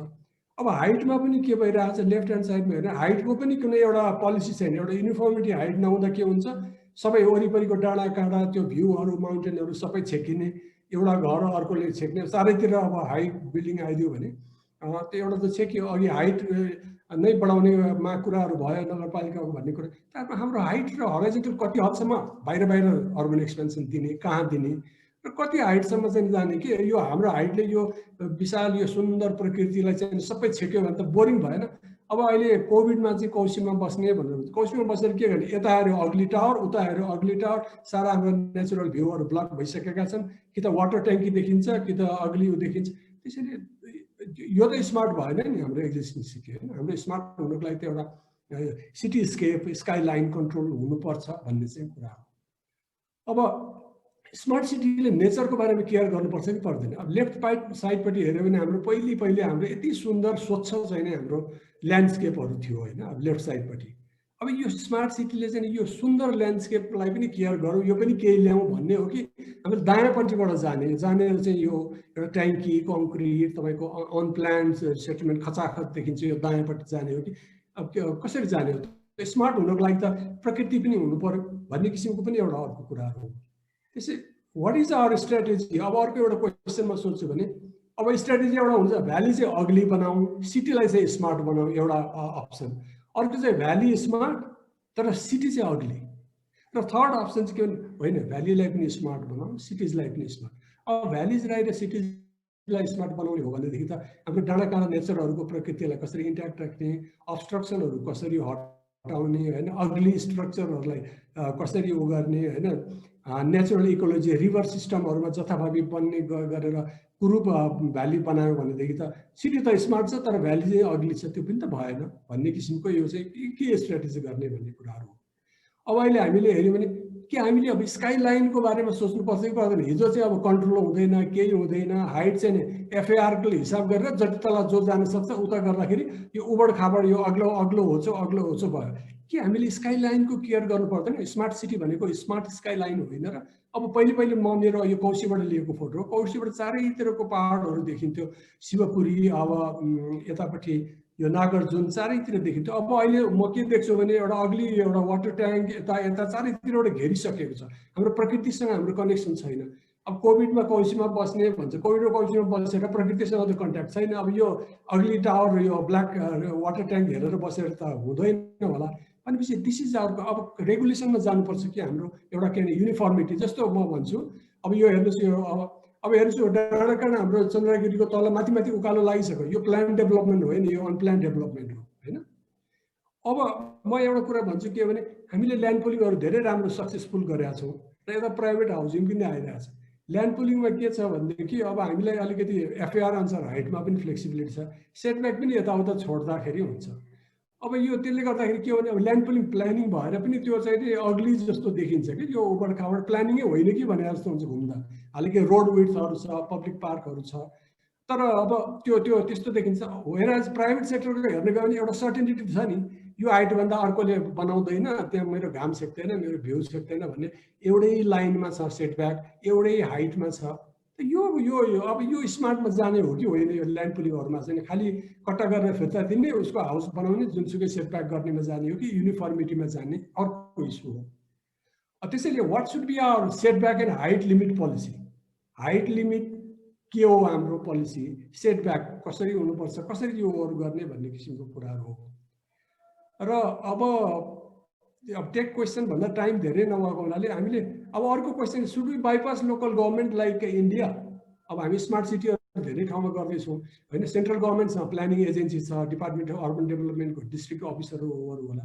अब हाइटमा पनि के भइरहेको छ? लेफ्ट ह्यान्ड साइडमा हेर्ने हाइटको पनि कुनै एउटा पोलिसी छैन। एउटा युनिफर्मिटी हाइट नहुँदा के हुन्छ? सबै वरिपरिको डाँडा काँडा, त्यो भ्यूहरू, माउन्टेनहरू सबै छेकिने, एउटा घर अर्कोले छेक्ने, चारैतिर अब हाइट बिल्डिङ आइदियो भने त्यो एउटा त छेक्यो। अघि हाइट नै बढाउनेमा कुराहरू भयो नगरपालिकाको भन्ने कुरा। तर हाम्रो हाइट र हराइजन्टल कति हदसम्म बाहिर अर्बन एक्सपेन्सन दिने, कहाँ दिने र कति हाइटसम्म चाहिँ जाने कि? यो हाम्रो हाइटले यो विशाल यो सुन्दर प्रकृतिलाई चाहिँ सबै छेक्यो भने त बोरिङ भएन? अब अहिले कोभिडमा चाहिँ कौशीमा बस्ने भनेर, कौशीमा बसेर के गर्ने? यता हेऱ्यो अग्ली टावर, उता हेऱ्यो अग्ली टावर, सारा हाम्रो नेचुरल भ्यूहरू ब्लक भइसकेका छन्। कि त वाटर ट्याङ्की देखिन्छ कि त अग्ली देखिन्छ। त्यसैले यो त स्मार्ट भएन नि हाम्रो एक्जिस्टिङ सिटी होइन। हाम्रो स्मार्ट हुनुको लागि त एउटा cityscape, skyline control हुनुपर्छ भन्ने चाहिँ कुरा हो। अब स्मार्ट सिटीले नेचरको बारेमा केयर गर्नुपर्छ कि पर्दैन? अब लेफ्ट साइडपट्टि हेऱ्यो भने हाम्रो पहिले हाम्रो यति सुन्दर स्वच्छ चाहिँ हाम्रो ल्यान्डस्केपहरू थियो होइन, अब लेफ्ट साइडपट्टि। अब यो स्मार्ट सिटीले चाहिँ यो सुन्दर ल्यान्डस्केपलाई पनि केयर गरौँ, यो पनि केही ल्याउँ भन्ने हो कि हामीले दायाँपट्टिबाट जानेर चाहिँ यो एउटा ट्याङ्की कङ्क्रिट तपाईँको अनप्लान्ड सेटलमेन्ट खचाखच देखिन्छ, यो दायाँपट्टि जाने हो कि अब कसरी जाने हो? स्मार्ट हुनको लागि त प्रकृति पनि हुनु पर्यो भन्ने किसिमको पनि एउटा अर्को कुराहरू हो। त्यसै वाट इज आवर स्ट्राटेजी? अब अर्को एउटा क्वेसन म सोध्छु भने अब स्ट्राटेजी एउटा हुन्छ भ्याली चाहिँ अग्ली बनाऊ, सिटीलाई चाहिँ स्मार्ट बनाऊ, एउटा अप्सन। अर्को चाहिँ भ्याली स्मार्ट तर सिटी चाहिँ अग्ली, र थर्ड अप्सन चाहिँ के भने होइन भ्यालीलाई पनि स्मार्ट बनाऊ, सिटिजलाई पनि स्मार्ट। अब भ्यालिजलाई र सिटिजलाई स्मार्ट बनाउने हो भनेदेखि त हाम्रो डाँडाकाँडा नेचरहरूको प्रकृतिलाई कसरी इन्ट्याक्ट राख्ने, अब्स्ट्रक्सनहरू कसरी हटाउने होइन, अग्ली स्ट्रक्चरहरूलाई कसरी उ गर्ने होइन, नेचुरल इकोलोजी रिभर सिस्टमहरूमा जथाभावी बन्ने गरेर कुरूप भ्याली बनायो भनेदेखि त सिटी त स्मार्ट छ तर भ्याली चाहिँ अग्ली छ, त्यो पनि त भएन भन्ने किसिमको यो चाहिँ के स्ट्राटेजी गर्ने भन्ने कुराहरू हो। अब अहिले हामीले हेऱ्यौँ भने के हामीले अब स्काई लाइनको बारेमा सोच्नुपर्छ कि पर्दैन? हिजो चाहिँ अब कन्ट्रोल हुँदैन, केही हुँदैन, हाइट चाहिँ एफएआरले हिसाब गरेर जति तल जो जान सक्छ उता गर्दाखेरि यो उबड खाबड यो अग्लो होचो भयो। के हामीले स्काई लाइनको केयर गर्नु पर्दैन? स्मार्ट सिटी भनेको स्मार्ट स्काई लाइन होइन र? अब पहिले म मेरो यो कौशीबाट लिएको फोटो हो, कौशीबाट चारैतिरको पहाडहरू देखिन्थ्यो, शिवपुरी अब यतापट्टि यो नागार्जुन चारैतिर देखिन्थ्यो। अब अहिले म के देख्छु भने एउटा अग्ली एउटा वाटर ट्याङ्क यता चारैतिरबाट घेरिसकेको छ। हाम्रो प्रकृतिसँग हाम्रो कनेक्सन छैन। अब कोभिडमा कौशीमा बस्ने भन्छ, कोभिडमा कौशीमा बसेर प्रकृतिसँग त कन्ट्याक्ट छैन। अब यो अग्ली टावर यो ब्ल्याक वाटर ट्याङ्क हेरेर बसेर त हुँदैन होला। भनेपछि दिस इज आवर अब रेगुलेसनमा जानुपर्छ कि हाम्रो एउटा के भने युनिफर्मिटी। जस्तो म भन्छु अब यो हेर्नुहोस् यो अब हेर्नुहोस् यो डाँडाकाँडा हाम्रो चन्द्रगिरीको तल माथि उकालो लागिसक्यो, यो प्लान डेभलपमेन्ट होइन, यो अनप्लान डेभलपमेन्ट हो होइन। अब म एउटा कुरा भन्छु के भने हामीले ल्यान्ड पुलिङहरू धेरै राम्रो सक्सेसफुल गरेका छौँ र यता प्राइभेट हाउसिङ पनि आइरहेको छ। ल्यान्ड पुलिङमा के छ भनेदेखि अब हामीलाई अलिकति एफएआर अनुसार हाइटमा पनि फ्लेक्सिबिलिटी छ, सेटब्याक पनि यताउता छोड्दाखेरि हुन्छ। अब यो त्यसले गर्दाखेरि के भने अब ल्यान्ड पुलिङ प्लानिङ भएर पनि त्यो चाहिँ अग्ली जस्तो देखिन्छ कि यो उबड खाबड प्लानिङै होइन कि भने जस्तो हुन्छ घुम्दा। हालाकि रोड विड्थहरू छ, पब्लिक पार्कहरू छ, तर अब त्यो त्यस्तो देखिन्छ। वेयरएज प्राइभेट सेक्टरको हेर्ने गयो भने एउटा सर्टेनिटी छ नि, यो हाइटभन्दा अर्कोले बनाउँदैन, त्यहाँ मेरो घाम सेक्दैन, मेरो भ्यू सेक्दैन भन्ने एउटै लाइनमा छ, सेटब्याक एउटै हाइटमा छ। यो अब यो स्मार्टमा जाने हो कि होइन? यो ल्यान्ड पुलिङहरूमा चाहिँ खालि कट्टा गरेर फिर्ता दिने, उसको हाउस बनाउने, जुनसुकै सेटब्याक गर्नेमा जाने हो कि युनिफर्मिटीमा जाने, अर्को इस्यु हो। त्यसैले what should be our setback and height limit policy? Height limit के हो हाम्रो पोलिसी, सेटब्याक कसरी हुनुपर्छ, कसरी यो गर्ने भन्ने किसिमको कुराहरू हो। र अब टेक क्वेसन भन्दा टाइम धेरै नभएको हुनाले हामीले अब अर्को question, should we bypass local government like India? अब हामी स्मार्ट सिटीहरू धेरै ठाउँमा गर्दैछौँ होइन, सेन्ट्रल गभर्मेन्ट छ, प्लानिङ एजेन्सी छ, डिपार्टमेन्ट अफ अर्बन डेभलपमेन्टको डिस्ट्रिक्ट अफिसरहरू होला।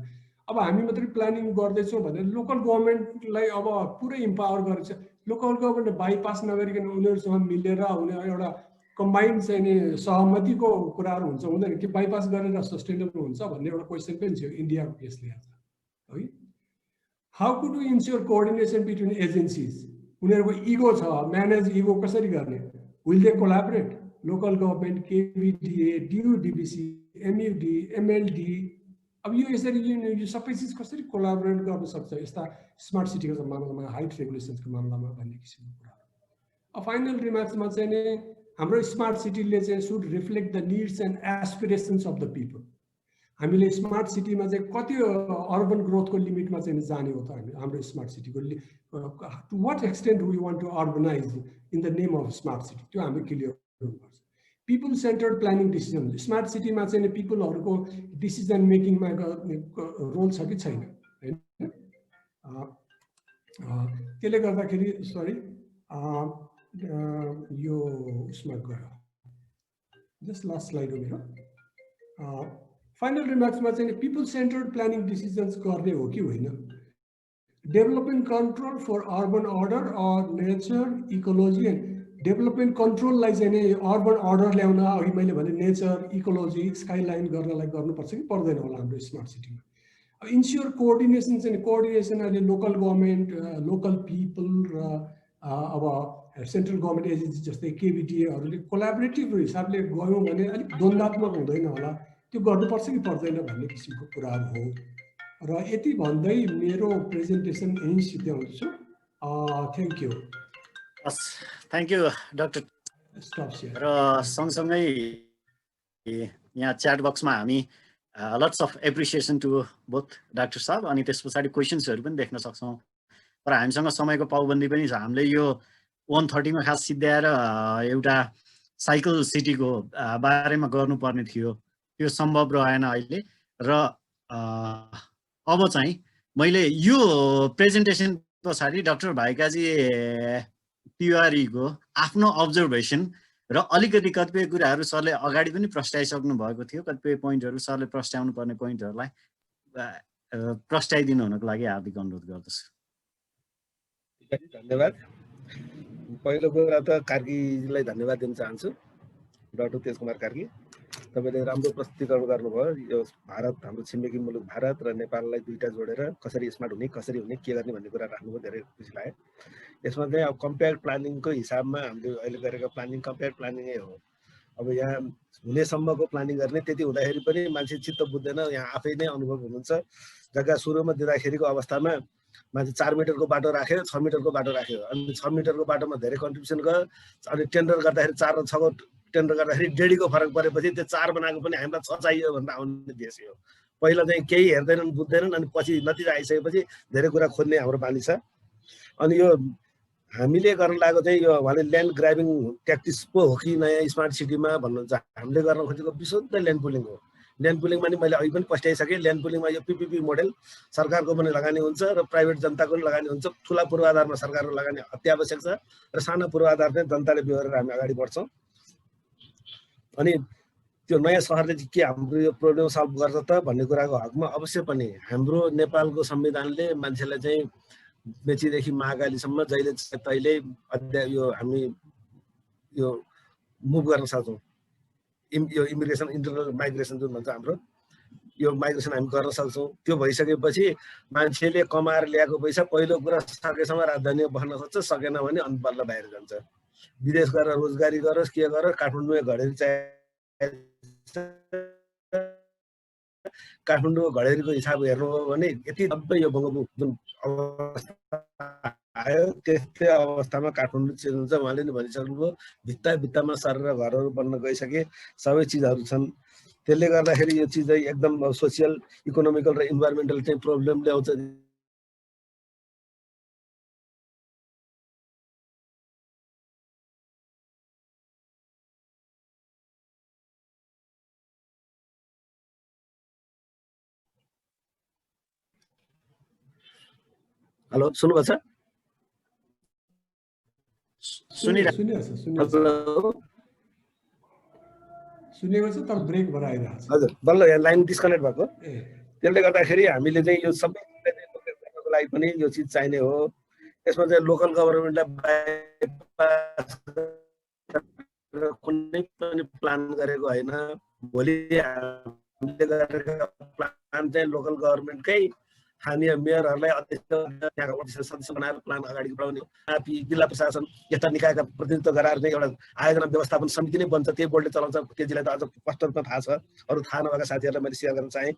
अब हामी मात्रै प्लानिङ गर्दैछौँ भने लोकल गभर्मेन्टलाई अब पुरै इम्पावर गरेछ। लोकल गभर्मेन्ट बाइपास नगरिकन उनीहरूसँग मिलेर एउटा कम्बाइन्ड चाहिँ नि सहमतिको कुराहरू हुन्छ, हुँदैन कि बाइपास गरेर सस्टेनेबल हुन्छ भन्ने एउटा क्वेसन पनि थियो इन्डियाको केसले आज है। How could we ensure coordination between agencies? उनीहरूको इगो छ, म्यानेज इगो कसरी गर्ने? Will they collaborate? Local government, KVDA, DUDBC, MUD, MLD, अब यो यसरी यो सबै चिज कसरी कोलाबोरेट गर्न सक्छ यस्ता स्मार्ट सिटीको मामलामा, हाइट रेगुलेसन्सको मामलामा भन्ने किसिमको कुरा। अब फाइनल रिमार्क्समा चाहिँ नि हाम्रो स्मार्ट सिटीले चाहिँ should reflect the needs and एस्पिरेसन्स of the people. हामीले स्मार्ट सिटीमा चाहिँ कति अर्बन ग्रोथको लिमिटमा चाहिँ जाने हो त हाम्रो स्मार्ट सिटीको, to what extent we want to urbanise in the name of smart city, त्यो हामी क्लियर गर्नुपर्छ। People centred planning decision, smart सिटीमा चाहिँ पिपलहरूको डिसिजन मेकिङमा रोल छ कि छैन होइन? त्यसले गर्दाखेरि सरी यो उसमा गयो, जस्ट लास्ट स्लाइड हो मेरो। फाइनल रिमार्क्समा चाहिँ पिपल सेन्टर्ड प्लानिङ डिसिजन्स गर्ने हो कि होइन? Development control for urban order or nature ecology and development कन्ट्रोललाई चाहिँ नि अर्बन अर्डर ल्याउन अघि मैले भने नेचर इकोलोजी स्काई लाइन गर्नलाई गर्नुपर्छ कि पर्दैन होला हाम्रो स्मार्ट सिटीमा? इन्स्योर कोअर्डिनेसन चाहिँ कोअर्डिनेसन अहिले लोकल गभर्मेन्ट लोकल पिपल र अब सेन्ट्रल गभर्मेन्ट एजेन्सी जस्तै केबिटिएहरूले कोलाबोरेटिभ हिसाबले गयौँ भने अलिक द्वन्द्वात्मक हुँदैन होला, त्यो गर्नुपर्छ कि पर्दैन भन्ने किसिमको कुराहरू हो। र यति भन्दै मेरो प्रेजेन्टेसन यहीँ सिद्ध्याउँछु। Thank you. हस्, थ्याङ्क यू डाक्टर। र सँगसँगै यहाँ च्याट बक्समा हामी lots of appreciation to both doctor साहब अनि त्यस पछाडि क्वेसन्सहरू पनि देख्न सक्छौँ। तर हामीसँग समयको पाबन्दी पनि छ। हामीले यो 1:30 मा खास सिद्ध्याएर एउटा साइकल सिटीको बारेमा गर्नुपर्ने थियो, त्यो सम्भव रहेन अहिले। र अब चाहिँ मैले यो प्रेजेन्टेसन पछाडि डाक्टर भाइकाजी तिवारीको आफ्नो अब्जर्भेसन र अलिकति कतिपय कुराहरू सरले अगाडि पनि प्रस्ट्याइसक्नु भएको थियो, कतिपय पोइन्टहरू सरले प्रस्ट्याउनु पर्ने पोइन्टहरूलाई प्रस्ट्याइदिनु हुनको लागि हार्दिक अनुरोध गर्दछु। धन्यवाद। पहिलो कुरा त कार्कीजीलाई धन्यवाद दिन चाहन्छु, डाक्टर तेज कुमार कार्की। तपाईँले राम्रो प्रस्तुतिकरण गर्नुभयो। यो भारत, हाम्रो छिमेकी मुलुक भारत र नेपाललाई दुईटा जोडेर कसरी स्मार्ट हुने, कसरी हुने, के गर्ने भन्ने कुरा राख्नुभयो, धेरै खुसी लाग्यो। यसमा चाहिँ अब कम्पेयर प्लानिङको हिसाबमा हामीले अहिले गरेको प्लानिङ कम्पेयर प्लानिङै हो। अब यहाँ हुनेसम्मको प्लानिङ गर्ने, त्यति हुँदाखेरि पनि मान्छे चित्त बुझ्दैन। यहाँ आफै नै अनुभव हुनुहुन्छ। जग्गा सुरुमा दिँदाखेरिको अवस्थामा मान्छे 4 मिटरको बाटो राख्यो, 6 मिटरको बाटो राख्यो, अनि 6 मिटरको बाटोमा धेरै कन्ट्रिब्युसन गर्यो। अनि टेन्डर गर्दाखेरि 4 र 6 को टेन्डर गर्दाखेरि 1.5 को फरक परेपछि त्यो 4 बनाएको पनि हामीलाई 6 चाहियो भनेर आउने देश हो। पहिला चाहिँ केही हेर्दैनन्, बुझ्दैनन्, अनि पछि नतिजा आइसकेपछि धेरै कुरा खोज्ने हाम्रो बानी छ। अनि यो हामीले गर्न लागेको चाहिँ यो उहाँले ल्यान्ड ग्राबिङ ट्याक्टिस पो हो कि नयाँ स्मार्ट सिटीमा भन्नुहुन्छ। हामीले गर्न खोजेको विशुद्ध ल्यान्ड पुलिङ हो। ल्यान्ड पुलिङमा नि मैले अघि पनि पस्ट्याइसकेँ। ल्यान्ड पुलिङमा यो पिपिपी मोडेल सरकारको पनि लगानी हुन्छ र प्राइभेट जनताको पनि लगानी हुन्छ। ठुला पूर्वाधारमा सरकारको लगानी अत्यावश्यक छ र साना पूर्वाधार चाहिँ जनताले बिहोरेर हामी अगाडि बढ्छौँ। अनि त्यो नयाँ सहरले चाहिँ के हाम्रो यो प्रब्लम सल्भ गर्छ त भन्ने कुराको हकमा अवश्य पनि हाम्रो नेपालको संविधानले मान्छेलाई चाहिँ मेचीदेखि महाकालीसम्म जहिले तहिले यो हामी यो मुभ गर्न सक्छौँ। यो इमिग्रेसन, इन्टरनल माइग्रेसन जुन भन्छ हाम्रो, यो माइग्रेसन हामी गर्न सक्छौँ। त्यो भइसकेपछि मान्छेले कमाएर ल्याएको पैसा पहिलो कुरा सकेसम्म राजधानीमा बस्न सक्छ, सकेन भने अनि बल्ल बाहिर जान्छ। विदेश गएर रोजगारी गरोस्, के गरोस्, काठमाडौँमा घडेरी काठमाडौँको घडेरीको हिसाब हेर्नु हो भने यति सबै यो बङ्गबु जुन अवस्था आयो त्यस्तै अवस्थामा काठमाडौँ चेन्ज हुन्छ। उहाँले नि भनिसक्नुभयो, भित्ता भित्तामा सरेर घरहरू बन्न गइसके, सबै चिजहरू छन्। त्यसले गर्दाखेरि यो चिज चाहिँ एकदम सोसियल, इकोनोमिकल र इन्भाइरोमेन्टल चाहिँ प्रब्लम ल्याउँछ। हेलो, सुन्नुभएको छ? सुनेको छ तर ब्रेक भएर आइरहेको छ। हजुर, बल्ल यहाँ लाइन डिस्कनेक्ट भएको। त्यसले गर्दाखेरि हामीले चाहिँ यो सबै गर्नको लागि पनि यो चिज चाहिने हो। यसमा चाहिँ लोकल गभर्नमेन्टलाई कुनै पनि प्लान गरेको होइन। भोलि हामीले गरेको प्लान चाहिँ लोकल गभर्नमेन्टकै स्थानीय मेयरहरूलाई अध्यक्ष सदस्य बनाएर प्लान अगाडि बढाउने हो। जिल्ला प्रशासन यस्ता निकायका प्रतिनिधित्व गराएर चाहिँ एउटा आयोजना व्यवस्थापन समिति नै बन्छ, त्यही बोर्डले चलाउँछ। त्यसलाई त अझ स्पष्ट रूपमा थाहा छ। अरू थाहा नभएका साथीहरूलाई मैले सेयर गर्न चाहेँ।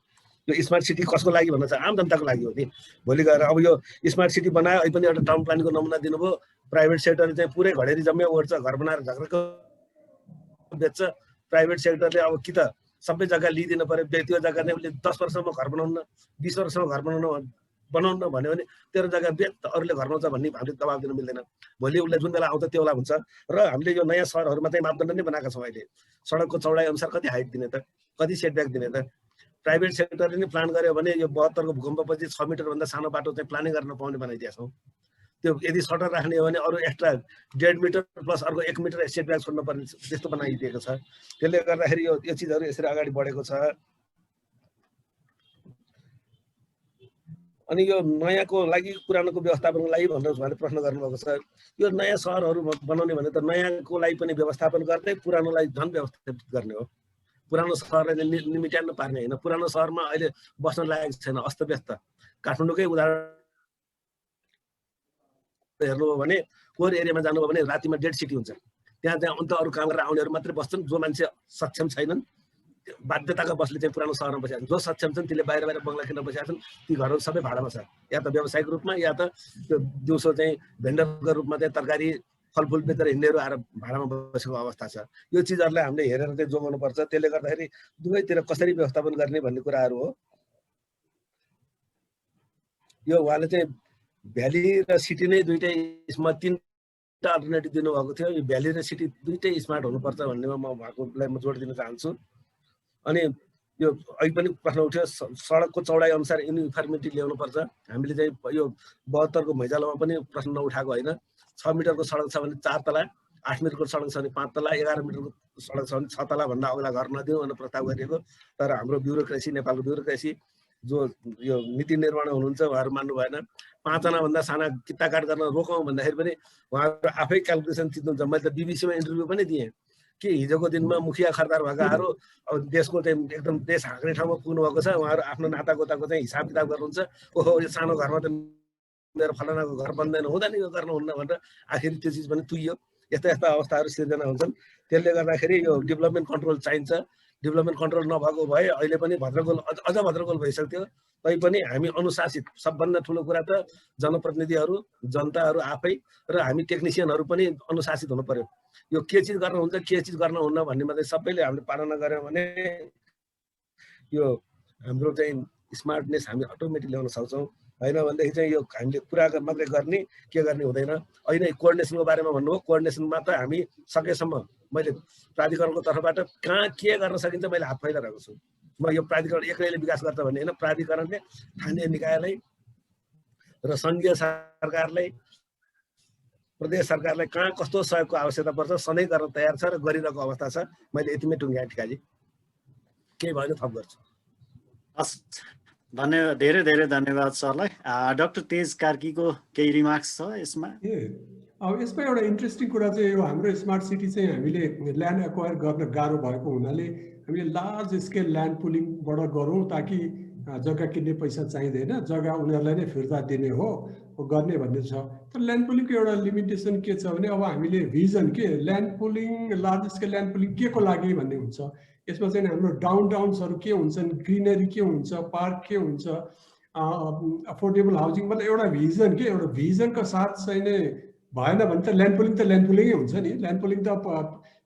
यो स्मार्ट सिटी कसको लागि भन्न चाहिँ आम जनताको लागि हो नि। भोलि गएर अब यो स्मार्ट सिटी बनायो, अहिले पनि एउटा टाउन प्लानिङको नमुना दिनुभयो। प्राइभेट सेक्टरले चाहिँ पुरै घडेरी जम्मै ओर्छ, घर बनाएर झगडको बेच्छ। प्राइभेट सेक्टरले अब कि त सबै जग्गा लिइदिनु पर्यो, व्यक्तिगत जग्गा चाहिँ उसले 10 वर्षसम्म घर बनाउन, 20 वर्षसम्म घर बनाउन भन्यो भने तेरो जग्गा बेच, अरूले घर बनाउँछ भन्ने हामीले दबाब दिन मिल्दैन। भोलि उसले जुन बेला आउँछ त्यो बेला हुन्छ। र हामीले यो नयाँ सहरहरूमा चाहिँ मापदण्ड नै बनाएका छौँ। अहिले सडकको चौडाइ अनुसार कति हाइट दिने त, कति सेटब्याक दिने त। प्राइभेट सेक्टरले नै प्लान गर्यो भने यो 72 को भूकम्पपछि 6 मिटरभन्दा सानो बाटो चाहिँ प्लानिङ गर्न पाउने बनाइदिएका छौँ। त्यो यदि सटर राख्ने हो भने अरू एक्स्ट्रा 1.5 मिटर प्लस अर्को 1 मिटर सेटब्याक छोड्नु पर्ने त्यस्तो बनाइदिएको छ। त्यसले गर्दाखेरि यो चिजहरू यसरी अगाडि बढेको छ। अनि यो नयाँको लागि पुरानोको व्यवस्थापनको लागि भनेर उहाँले प्रश्न गर्नुभएको छ। यो नयाँ सहरहरू बनाउने भने त नयाँको लागि पनि व्यवस्थापन गर्ने, पुरानोलाई झन् व्यवस्थापित गर्ने हो। पुरानो सहरलाई निमिट्याउनु पार्ने होइन। पुरानो सहरमा अहिले बस्न लागेको छैन, अस्तव्यस्त। काठमाडौँकै उदाहरण हेर्नुभयो भने कोर एरियामा जानुभयो भने रातिमा डेड सिटी हुन्छ। त्यहाँ अन्त अरू काम गरेर आउनेहरू मात्रै बस्छन्। जो मान्छे सक्षम छैनन्, बाध्यताका बसले चाहिँ पुरानो सहरमा बसेका छन्। जो सक्षम छन् तिनले बाहिर बङ्गला किन्न बसेका छन्। ती घरहरू सबै भाडामा छ, या त व्यावसायिक रूपमा या त त्यो दिउँसो चाहिँ भेन्डरको रूपमा चाहिँ तरकारी फलफुल बेचेर हिँड्नेहरू आएर भाडामा बसेको अवस्था छ। यो चिजहरूलाई हामीले हेरेर चाहिँ जोगाउनुपर्छ। त्यसले गर्दाखेरि दुवैतिर कसरी व्यवस्थापन गर्ने भन्ने कुराहरू हो। यो उहाँले चाहिँ भ्याली र सिटी नै दुइटै तीनवटा अल्टरनेटिभ दिनुभएको थियो। यो भ्याली र सिटी दुइटै स्मार्ट हुनुपर्छ भन्नेमा म उहाँकोलाई म जोड दिन चाहन्छु। अनि यो अहिले पनि प्रश्न उठ्यो, सडकको चौडाइ अनुसार युनिफर्मिटी ल्याउनुपर्छ। हामीले चाहिँ यो 72 को मैजालोमा पनि प्रश्न नउठाएको होइन। 6 मिटरको सडक छ भने 4 तला, 8 मिटरको सडक छ भने 5 तला, 11 मिटरको सडक छ भने 6 तला भन्दा अग्ला घर नदिउँ भनेर प्रस्ताव गरिएको। तर हाम्रो ब्युरोक्रेसी, नेपालको ब्युरोक्रेसी जो यो नीति निर्माण हुनुहुन्छ उहाँहरू मान्नु भएन। 5 जनाभन्दा साना किता काट गर्न रोकौँ भन्दाखेरि पनि उहाँहरू आफै क्यालकुलेसन चिन्नुहुन्छ। मैले त बीबीसीमा इन्टरभ्यू पनि दिएँ कि हिजोको दिनमा मुखिया खरदार भएकाहरू अब देशको चाहिँ एकदम देश हाँक्ने ठाउँमा पुग्नु भएको छ। उहाँहरू आफ्नो नातागोताको चाहिँ हिसाब किताब गर्नुहुन्छ। ओहो यो सानो घरमा त मेरो फलानाको घर बन्दैन, हुँदैन, यो गर्नुहुन्न भनेर आखिर त्यो चिज पनि तुइयो। यस्ता यस्ता अवस्थाहरू सिर्जना हुन्छन्। त्यसले गर्दाखेरि यो डेभलपमेन्ट कन्ट्रोल चाहिन्छ। डेभलपमेन्ट कन्ट्रोल नभएको भए अहिले पनि भद्रगोल अझ भद्रगोल भइसक्थ्यो। तैपनि हामी अनुशासित, सबभन्दा ठुलो कुरा त जनप्रतिनिधिहरू, जनताहरू आफै र हामी टेक्निसियनहरू पनि अनुशासित हुनु पर्यो। यो के चिज गर्नुहुन्छ, के चिज गर्नुहुन्न भन्नेमा चाहिँ सबैले हामीले पालना गऱ्यौँ भने यो हाम्रो चाहिँ स्मार्टनेस हामी अटोमेटिक ल्याउन सक्छौँ। होइन भनेदेखि चाहिँ यो हामीले कुरा मात्रै गर्ने, के गर्ने हुँदैन। अहिले कोअर्डिनेसनको बारेमा भन्नुभयो, कोअर्डिनेसनमा त हामी सकेसम्म मैले प्राधिकरणको तर्फबाट कहाँ के गर्न सकिन्छ मैले हात फैलाइरहेको छु। म यो प्राधिकरण एक्लैले विकास गर्छ भन्ने होइन। प्राधिकरणले स्थानीय निकायलाई र सङ्घीय सरकारलाई, प्रदेश सरकारलाई कहाँ कस्तो सहयोगको आवश्यकता पर्छ सधैँ गर्न तयार छ र गरिरहेको अवस्था छ। मैले यतिमै टुङ्ग्याएँ ठिकाजी, केही भएन थप गर्छु। हस्, धन्यवाद, धेरै धेरै धन्यवाद सरलाई। डाक्टर तेज कार्कीको केही रिमार्क्स छ यसमा? अब यसमा एउटा इन्ट्रेस्टिङ कुरा चाहिँ यो हाम्रो स्मार्ट सिटी चाहिँ हामीले ल्यान्ड एक्वायर गर्न गाह्रो भएको हुनाले हामीले लार्ज स्केल ल्यान्ड पुलिङबाट गरौँ, ताकि जग्गा किन्ने पैसा चाहिँदैन, जग्गा उनीहरूलाई नै फिर्ता दिने हो गर्ने भन्ने छ। तर ल्यान्ड पुलिङको एउटा लिमिटेसन के छ भने अब हामीले भिजन के land pooling, large scale land pooling के को लागि भन्ने हुन्छ। यसमा चाहिँ हाम्रो डाउनटाउन्सहरू के हुन्छन्, ग्रिनरी के हुन्छ, पार्क के हुन्छ, अफोर्डेबल हाउसिङ, मतलब एउटा भिजन के, एउटा भिजनको साथ चाहिँ नै भएन भने त ल्यान्ड पुलिङै हुन्छ नि। ल्यान्ड पुलिङ त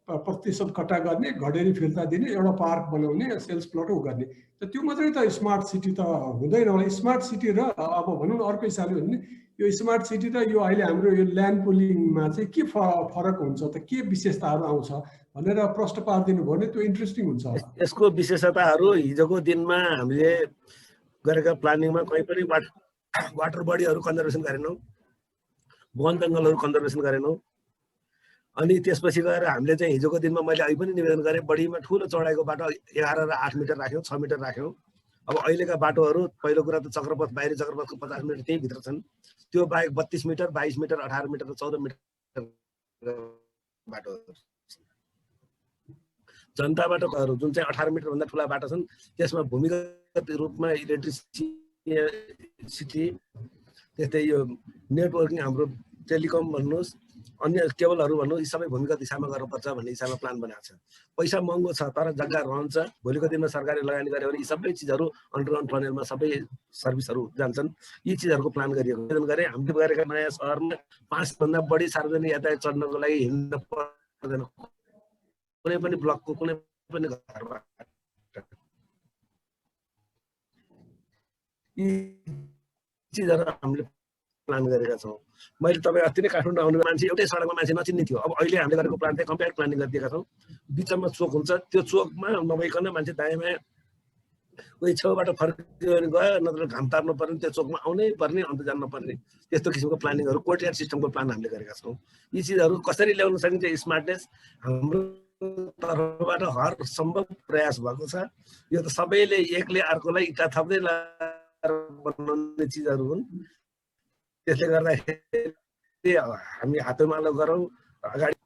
प्रतिशत कट्टा गर्ने, घडेरी फिर्ता दिने, एउटा पार्क बनाउने, सेल्स प्लट गर्ने, त त्यो मात्रै त स्मार्ट सिटी त हुँदैन होला। स्मार्ट सिटी र अब भनौँ न अर्को हिसाबले भने यो स्मार्ट सिटी र यो अहिले हाम्रो यो ल्यान्ड पुलिङमा चाहिँ के फरक हुन्छ त, के विशेषताहरू आउँछ भनेर प्रश्न पारिदिनु भयो भने त्यो इन्ट्रेस्टिङ हुन्छ। यसको विशेषताहरू हिजोको दिनमा हामीले गरेका प्लानिङमा कहीँ पनि वाटर बडीहरू कन्जर्भेसन गरेनौँ, वन जङ्गलहरू कन्जर्भेसन गरेनौँ। अनि त्यसपछि गएर हामीले चाहिँ हिजोको दिनमा मैले अहिले पनि निवेदन गरेँ, बढीमा ठुलो चौडाइको बाटो 11 र 8 मिटर राख्यौँ, 6 मिटर राख्यौँ। अब अहिलेका बाटोहरू पहिलो कुरा त चक्रपथ, बाहिरी चक्रपथको 50 मिटर त्यही भित्र छन्। त्यो बाहेक 32 मिटर, 22 मिटर, 18 मिटर र 14 मिटर बाटोहरू, जनता बाटोहरू जुन चाहिँ 18 मिटरभन्दा ठुला बाटो छन् त्यसमा भूमिगत रूपमा इलेक्ट्रिसिटी, त्यस्तै यो नेटवर्किङ, हाम्रो टेलिकम भन्नुहोस्, अन्य केबलहरू भन्नुहोस्, यी सबै भूमिगत दिशामा गर्नुपर्छ भन्ने हिसाबमा प्लान बनाएको छ। पैसा महँगो छ तर जग्गा रहन्छ। भोलिको दिनमा सरकारले लगानी गर्यो भने यी सबै चिजहरू अन्डरग्राउन्ड टनलमा सबै सर्भिसहरू जान्छन्। यी चिजहरूको प्लान गरिएको गरे। हामीले गरेका नयाँ सहरमा 5 भन्दा बढी सार्वजनिक यातायात चढ्नको लागि हिँड्न पर्दैन, कुनै पनि ब्लकको कुनै पनि घरबाट। यी चिजहरू हामीले प्लान गरेका छौँ। मैले तपाईँ अस्ति नै काठमाडौँ आउने मान्छे एउटै सडकमा मान्छे नचिन्ने थियो। अब अहिले हामीले गरेको प्लान चाहिँ कम्प्याक्ट प्लानिङ गरिदिएका छौँ। बिचमा चोक हुन्छ, त्यो चोकमा नभइकन मान्छे दायाँमा कोही छेउबाट फर्कियो भने गयो, नत्र घाम तार्नु पर्ने त्यो चोकमा आउनै पर्ने, अन्त जानु पर्ने, त्यस्तो किसिमको प्लानिङहरू कोर्टयार्ड सिस्टमको प्लान हामीले गरेका छौँ। यी चिजहरू कसरी ल्याउन सकिन्छ स्मार्टनेस हाम्रो तर्फबाट हर सम्भव प्रयास भएको छ। यो त सबैले एकले अर्कोलाई इँटा थप्दै बनाउने चिजहरू हुन्। त्यसले गर्दाखेरि हामी हातोमालो गरौँ अगाडि।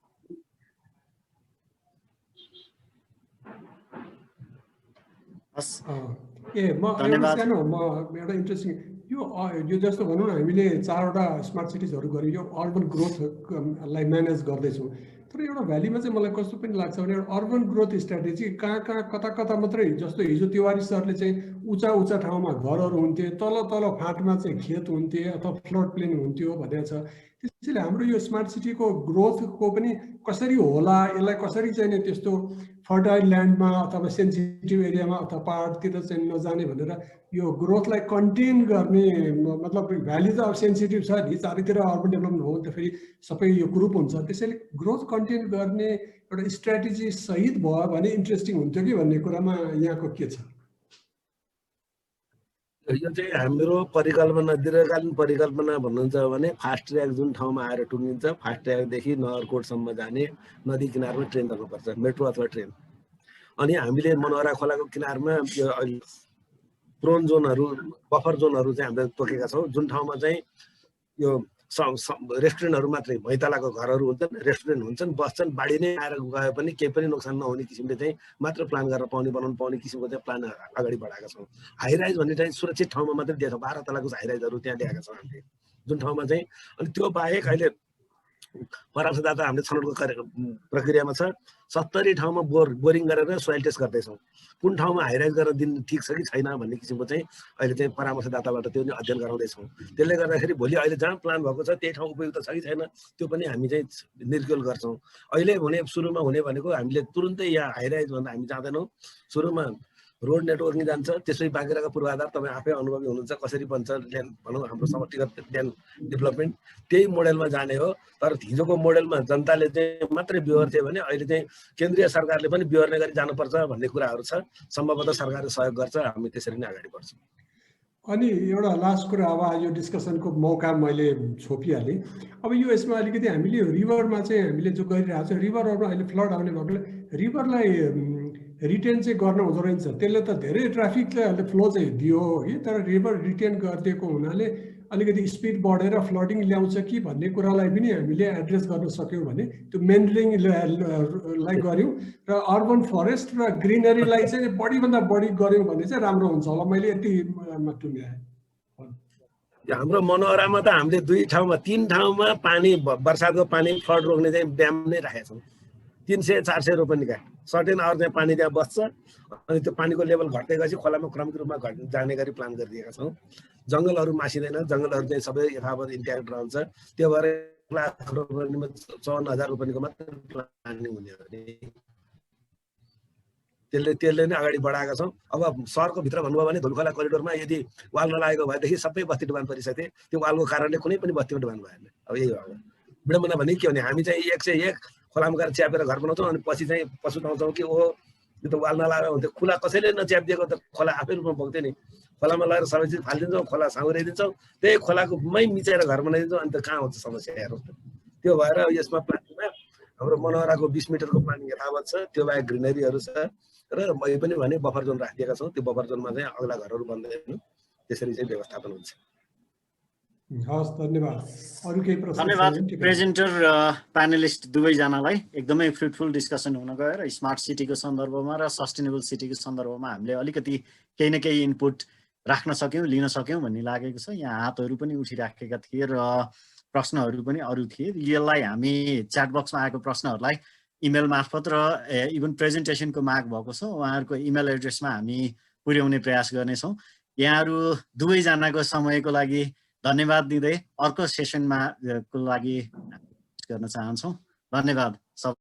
हस् म एउटा सानो एउटा इन्ट्रेस्टिङ यो जस्तो भनौँ न हामीले 4वटा स्मार्ट सिटिजहरू गऱ्यौँ यो अर्बन ग्रोथलाई म्यानेज गर्दैछौँ तर एउटा भ्यालीमा चाहिँ मलाई कस्तो पनि लाग्छ भने एउटा अर्बन ग्रोथ स्ट्राटेजी कहाँ कता कता मात्रै जस्तो हिजो तिवारी सरले चाहिँ उचा ठाउँमा घरहरू हुन्थे तल फाँटमा चाहिँ खेत हुन्थे अथवा फ्लड प्लेन हुन्थ्यो भनेको छ त्यसैले हाम्रो यो स्मार्ट सिटीको ग्रोथको पनि कसरी होला यसलाई कसरी चाहिँ नि त्यस्तो फर्टाइल ल्यान्डमा अथवा सेन्सिटिभ एरियामा अथवा पहाडतिर चाहिँ नजाने भनेर यो ग्रोथलाई कन्टेन गर्ने मतलब भ्याली त अब सेन्सिटिभ छ नि चारैतिर अर्बन डेभलपमेन्ट हो त फेरि सबै यो ग्रुप हुन्छ त्यसैले ग्रोथ कन्टेन गर्ने एउटा स्ट्राटेजी सहित भयो भने इन्ट्रेस्टिङ हुन्थ्यो कि भन्ने कुरामा यहाँको के छ यो चाहिँ हाम्रो परिकल्पना दीर्घकालीन परिकल्पना भन्नुहुन्छ भने फास्ट ट्र्याक जुन ठाउँमा आएर टुङ्गिन्छ फास्ट ट्र्याकदेखि नगरकोटसम्म जाने नदी किनारमा ट्रेन जानुपर्छ मेट्रो अथवा ट्रेन अनि हामीले मनोहरा खोलाको किनारमा प्रोन जोनहरू बफर जोनहरू चाहिँ हामीले तोकेका छौँ जुन ठाउँमा चाहिँ यो रेस्टुरेन्टहरू मात्रै भैँतालाको घरहरू हुन्छन् रेस्टुरेन्ट हुन्छन् बस्छन् बाढी नै आएर गए पनि केही पनि नोक्सान नहुने किसिमले चाहिँ मात्र प्लान गरेर बनाउनु पाउने किसिमको चाहिँ प्लान अगाडि बढाएका छौँ हाइराइज भन्ने चाहिँ सुरक्षित ठाउँमा मात्रै दिएको छ 12 तलाको हाइराइजहरू त्यहाँ ल्याएका छौँ हामीले जुन ठाउँमा चाहिँ अनि त्यो बाहेक अहिले परामर्शदाता हामीले छनौटको प्रक्रियामा छ 70 ठाउँमा बोरिङ गरेर सोइल टेस्ट गर्दैछौँ कुन ठाउँमा हाइराइज गरेर दिन ठिक छ कि छैन भन्ने किसिमको चाहिँ अहिले चाहिँ परामर्शदाताबाट त्यो अध्ययन गराउँदैछौँ त्यसले गर्दाखेरि भोलि अहिले जहाँ प्लान भएको छ त्यही ठाउँ उपयुक्त छ कि छैन त्यो पनि हामी चाहिँ निर्क्युल गर्छौँ अहिले सुरुमा हुने भनेको हामीले तुरुन्तै यहाँ हाइराइज भन्दा हामी जाँदैनौँ सुरुमा रोड नेटवर्किङ जान्छ त्यसपछि बाँकीराको पूर्वाधार तपाईँ आफै अनुभवी हुनुहुन्छ कसरी बन्छ ल्यान्ड भनौँ हाम्रो समष्टिगत ल्यान्ड डेभलपमेन्ट त्यही मोडेलमा जाने हो तर हिजोको मोडेलमा जनताले चाहिँ मात्रै बिहोर्थ्यो भने अहिले चाहिँ केन्द्रीय सरकारले पनि बिहोर्ने गरी जानुपर्छ भन्ने कुराहरू छ सम्भवतः सरकारले सहयोग गर्छ हामी त्यसरी नै अगाडि बढ्छौँ अनि एउटा लास्ट कुरा अब यो डिस्कसनको मौका मैले छोपिहालेँ अब यो यसमा अलिकति हामीले रिभरमा चाहिँ हामीले जो गरिरहेको छ रिभरहरूमा अहिले फ्लड आउने भएकोले रिभरलाई रिटेन चाहिँ गर्न हुँदो रहेछ त्यसले त धेरै ट्राफिकलाई अहिले फ्लो चाहिँ दियो है तर रिभर रिटेन गरिदिएको हुनाले अलिकति स्पिड बढेर फ्लडिङ ल्याउँछ कि भन्ने कुरालाई पनि हामीले एड्रेस गर्न सक्यौँ भने त्यो मेन्डरिङलाई गऱ्यौँ र अर्बन फरेस्ट र ग्रिनरीलाई चाहिँ बढीभन्दा बढी गऱ्यौँ भने चाहिँ राम्रो हुन्छ होला मैले यतिमा टुङ्ग्याएँ हाम्रो मनोहरामा त हामीले 3 ठाउँमा पानी बर्सातको पानी फ्लड रोक्ने चाहिँ ड्याम नै राखेका छौँ 300-400 रोपनीका सर्टेन आवर चाहिँ पानी त्यहाँ बस्छ अनि त्यो पानीको लेभल घट्दै गएपछि खोलामा क्रमिक रूपमा जाने गरी प्लान गरिदिएका छौँ जङ्गलहरू मासिँदैन जङ्गलहरू चाहिँ सबै यथावत इन्ट्याक्ट रहन्छ त्यो भएर 1,50,000 रोपनीको मात्र प्लानिङ हुने हो त्यसले नै अगाडि बढाएका छौँ अब सहरको भित्र भन्नुभयो भने धुलखोला करिडोरमा यदि वाल नलागेको भएदेखि सबै बस्ती डुबान परिसके त्यो वालको कारणले कुनै पनि बस्तीमा डुबान भएन अब यही हो विडम्बना भने के भने हामी चाहिँ 101 खोलामा गएर च्यापेर घर बनाउँछौँ अनि पछि चाहिँ पछुताउँछौँ कि ओ यो त वाल नलागेर हुन्थ्यो खुला कसैले नच्यापिदिएको त खोला आफै रूपमा बग्थ्यो नि खोलामा लगेर सबै चिज फालिदिन्छौँ खोला साँगुराइदिन्छौँ त्यही खोलाको मै मिचाएर घर बनाइदिन्छौँ अनि त कहाँ हुन्छ समस्या हेर्नु त्यो भएर यसमा प्लानिङमा हाम्रो मनोहराको 20 मिटरको प्लानिङ यथावत छ त्यो बाहेक ग्रिनरीहरू छ र मैले पनि भने बफर जोन राखिदिएका छौँ त्यो बफर जोनमा चाहिँ अग्ला घरहरू बन्दैन त्यसरी चाहिँ व्यवस्थापन हुन्छ हस् धन्यवाद अरु केही प्रश्न धन्यवाद प्रेजेन्टर र प्यानलिस्ट दुवैजनालाई एकदमै फ्रुटफुल डिस्कसन हुन गयो र स्मार्ट सिटीको सन्दर्भमा र सस्टेनेबल सिटीको सन्दर्भमा हामीले अलिकति केही न केही इनपुट राख्न सक्यौँ लिन सक्यौँ भन्ने लागेको छ यहाँ हातहरू पनि उठिराखेका थिए र प्रश्नहरू पनि अरू थिए यसलाई हामी च्याट बक्समा आएको प्रश्नहरूलाई इमेल मार्फत र इभन प्रेजेन्टेसनको माग भएको छ उहाँहरूको इमेल एड्रेसमा हामी पुर्याउने प्रयास गर्नेछौँ यहाँहरू दुवैजनाको समयको लागि धन्यवाद दिँदै अर्को सेसनमा को लागि गर्न चाहन्छौँ धन्यवाद सब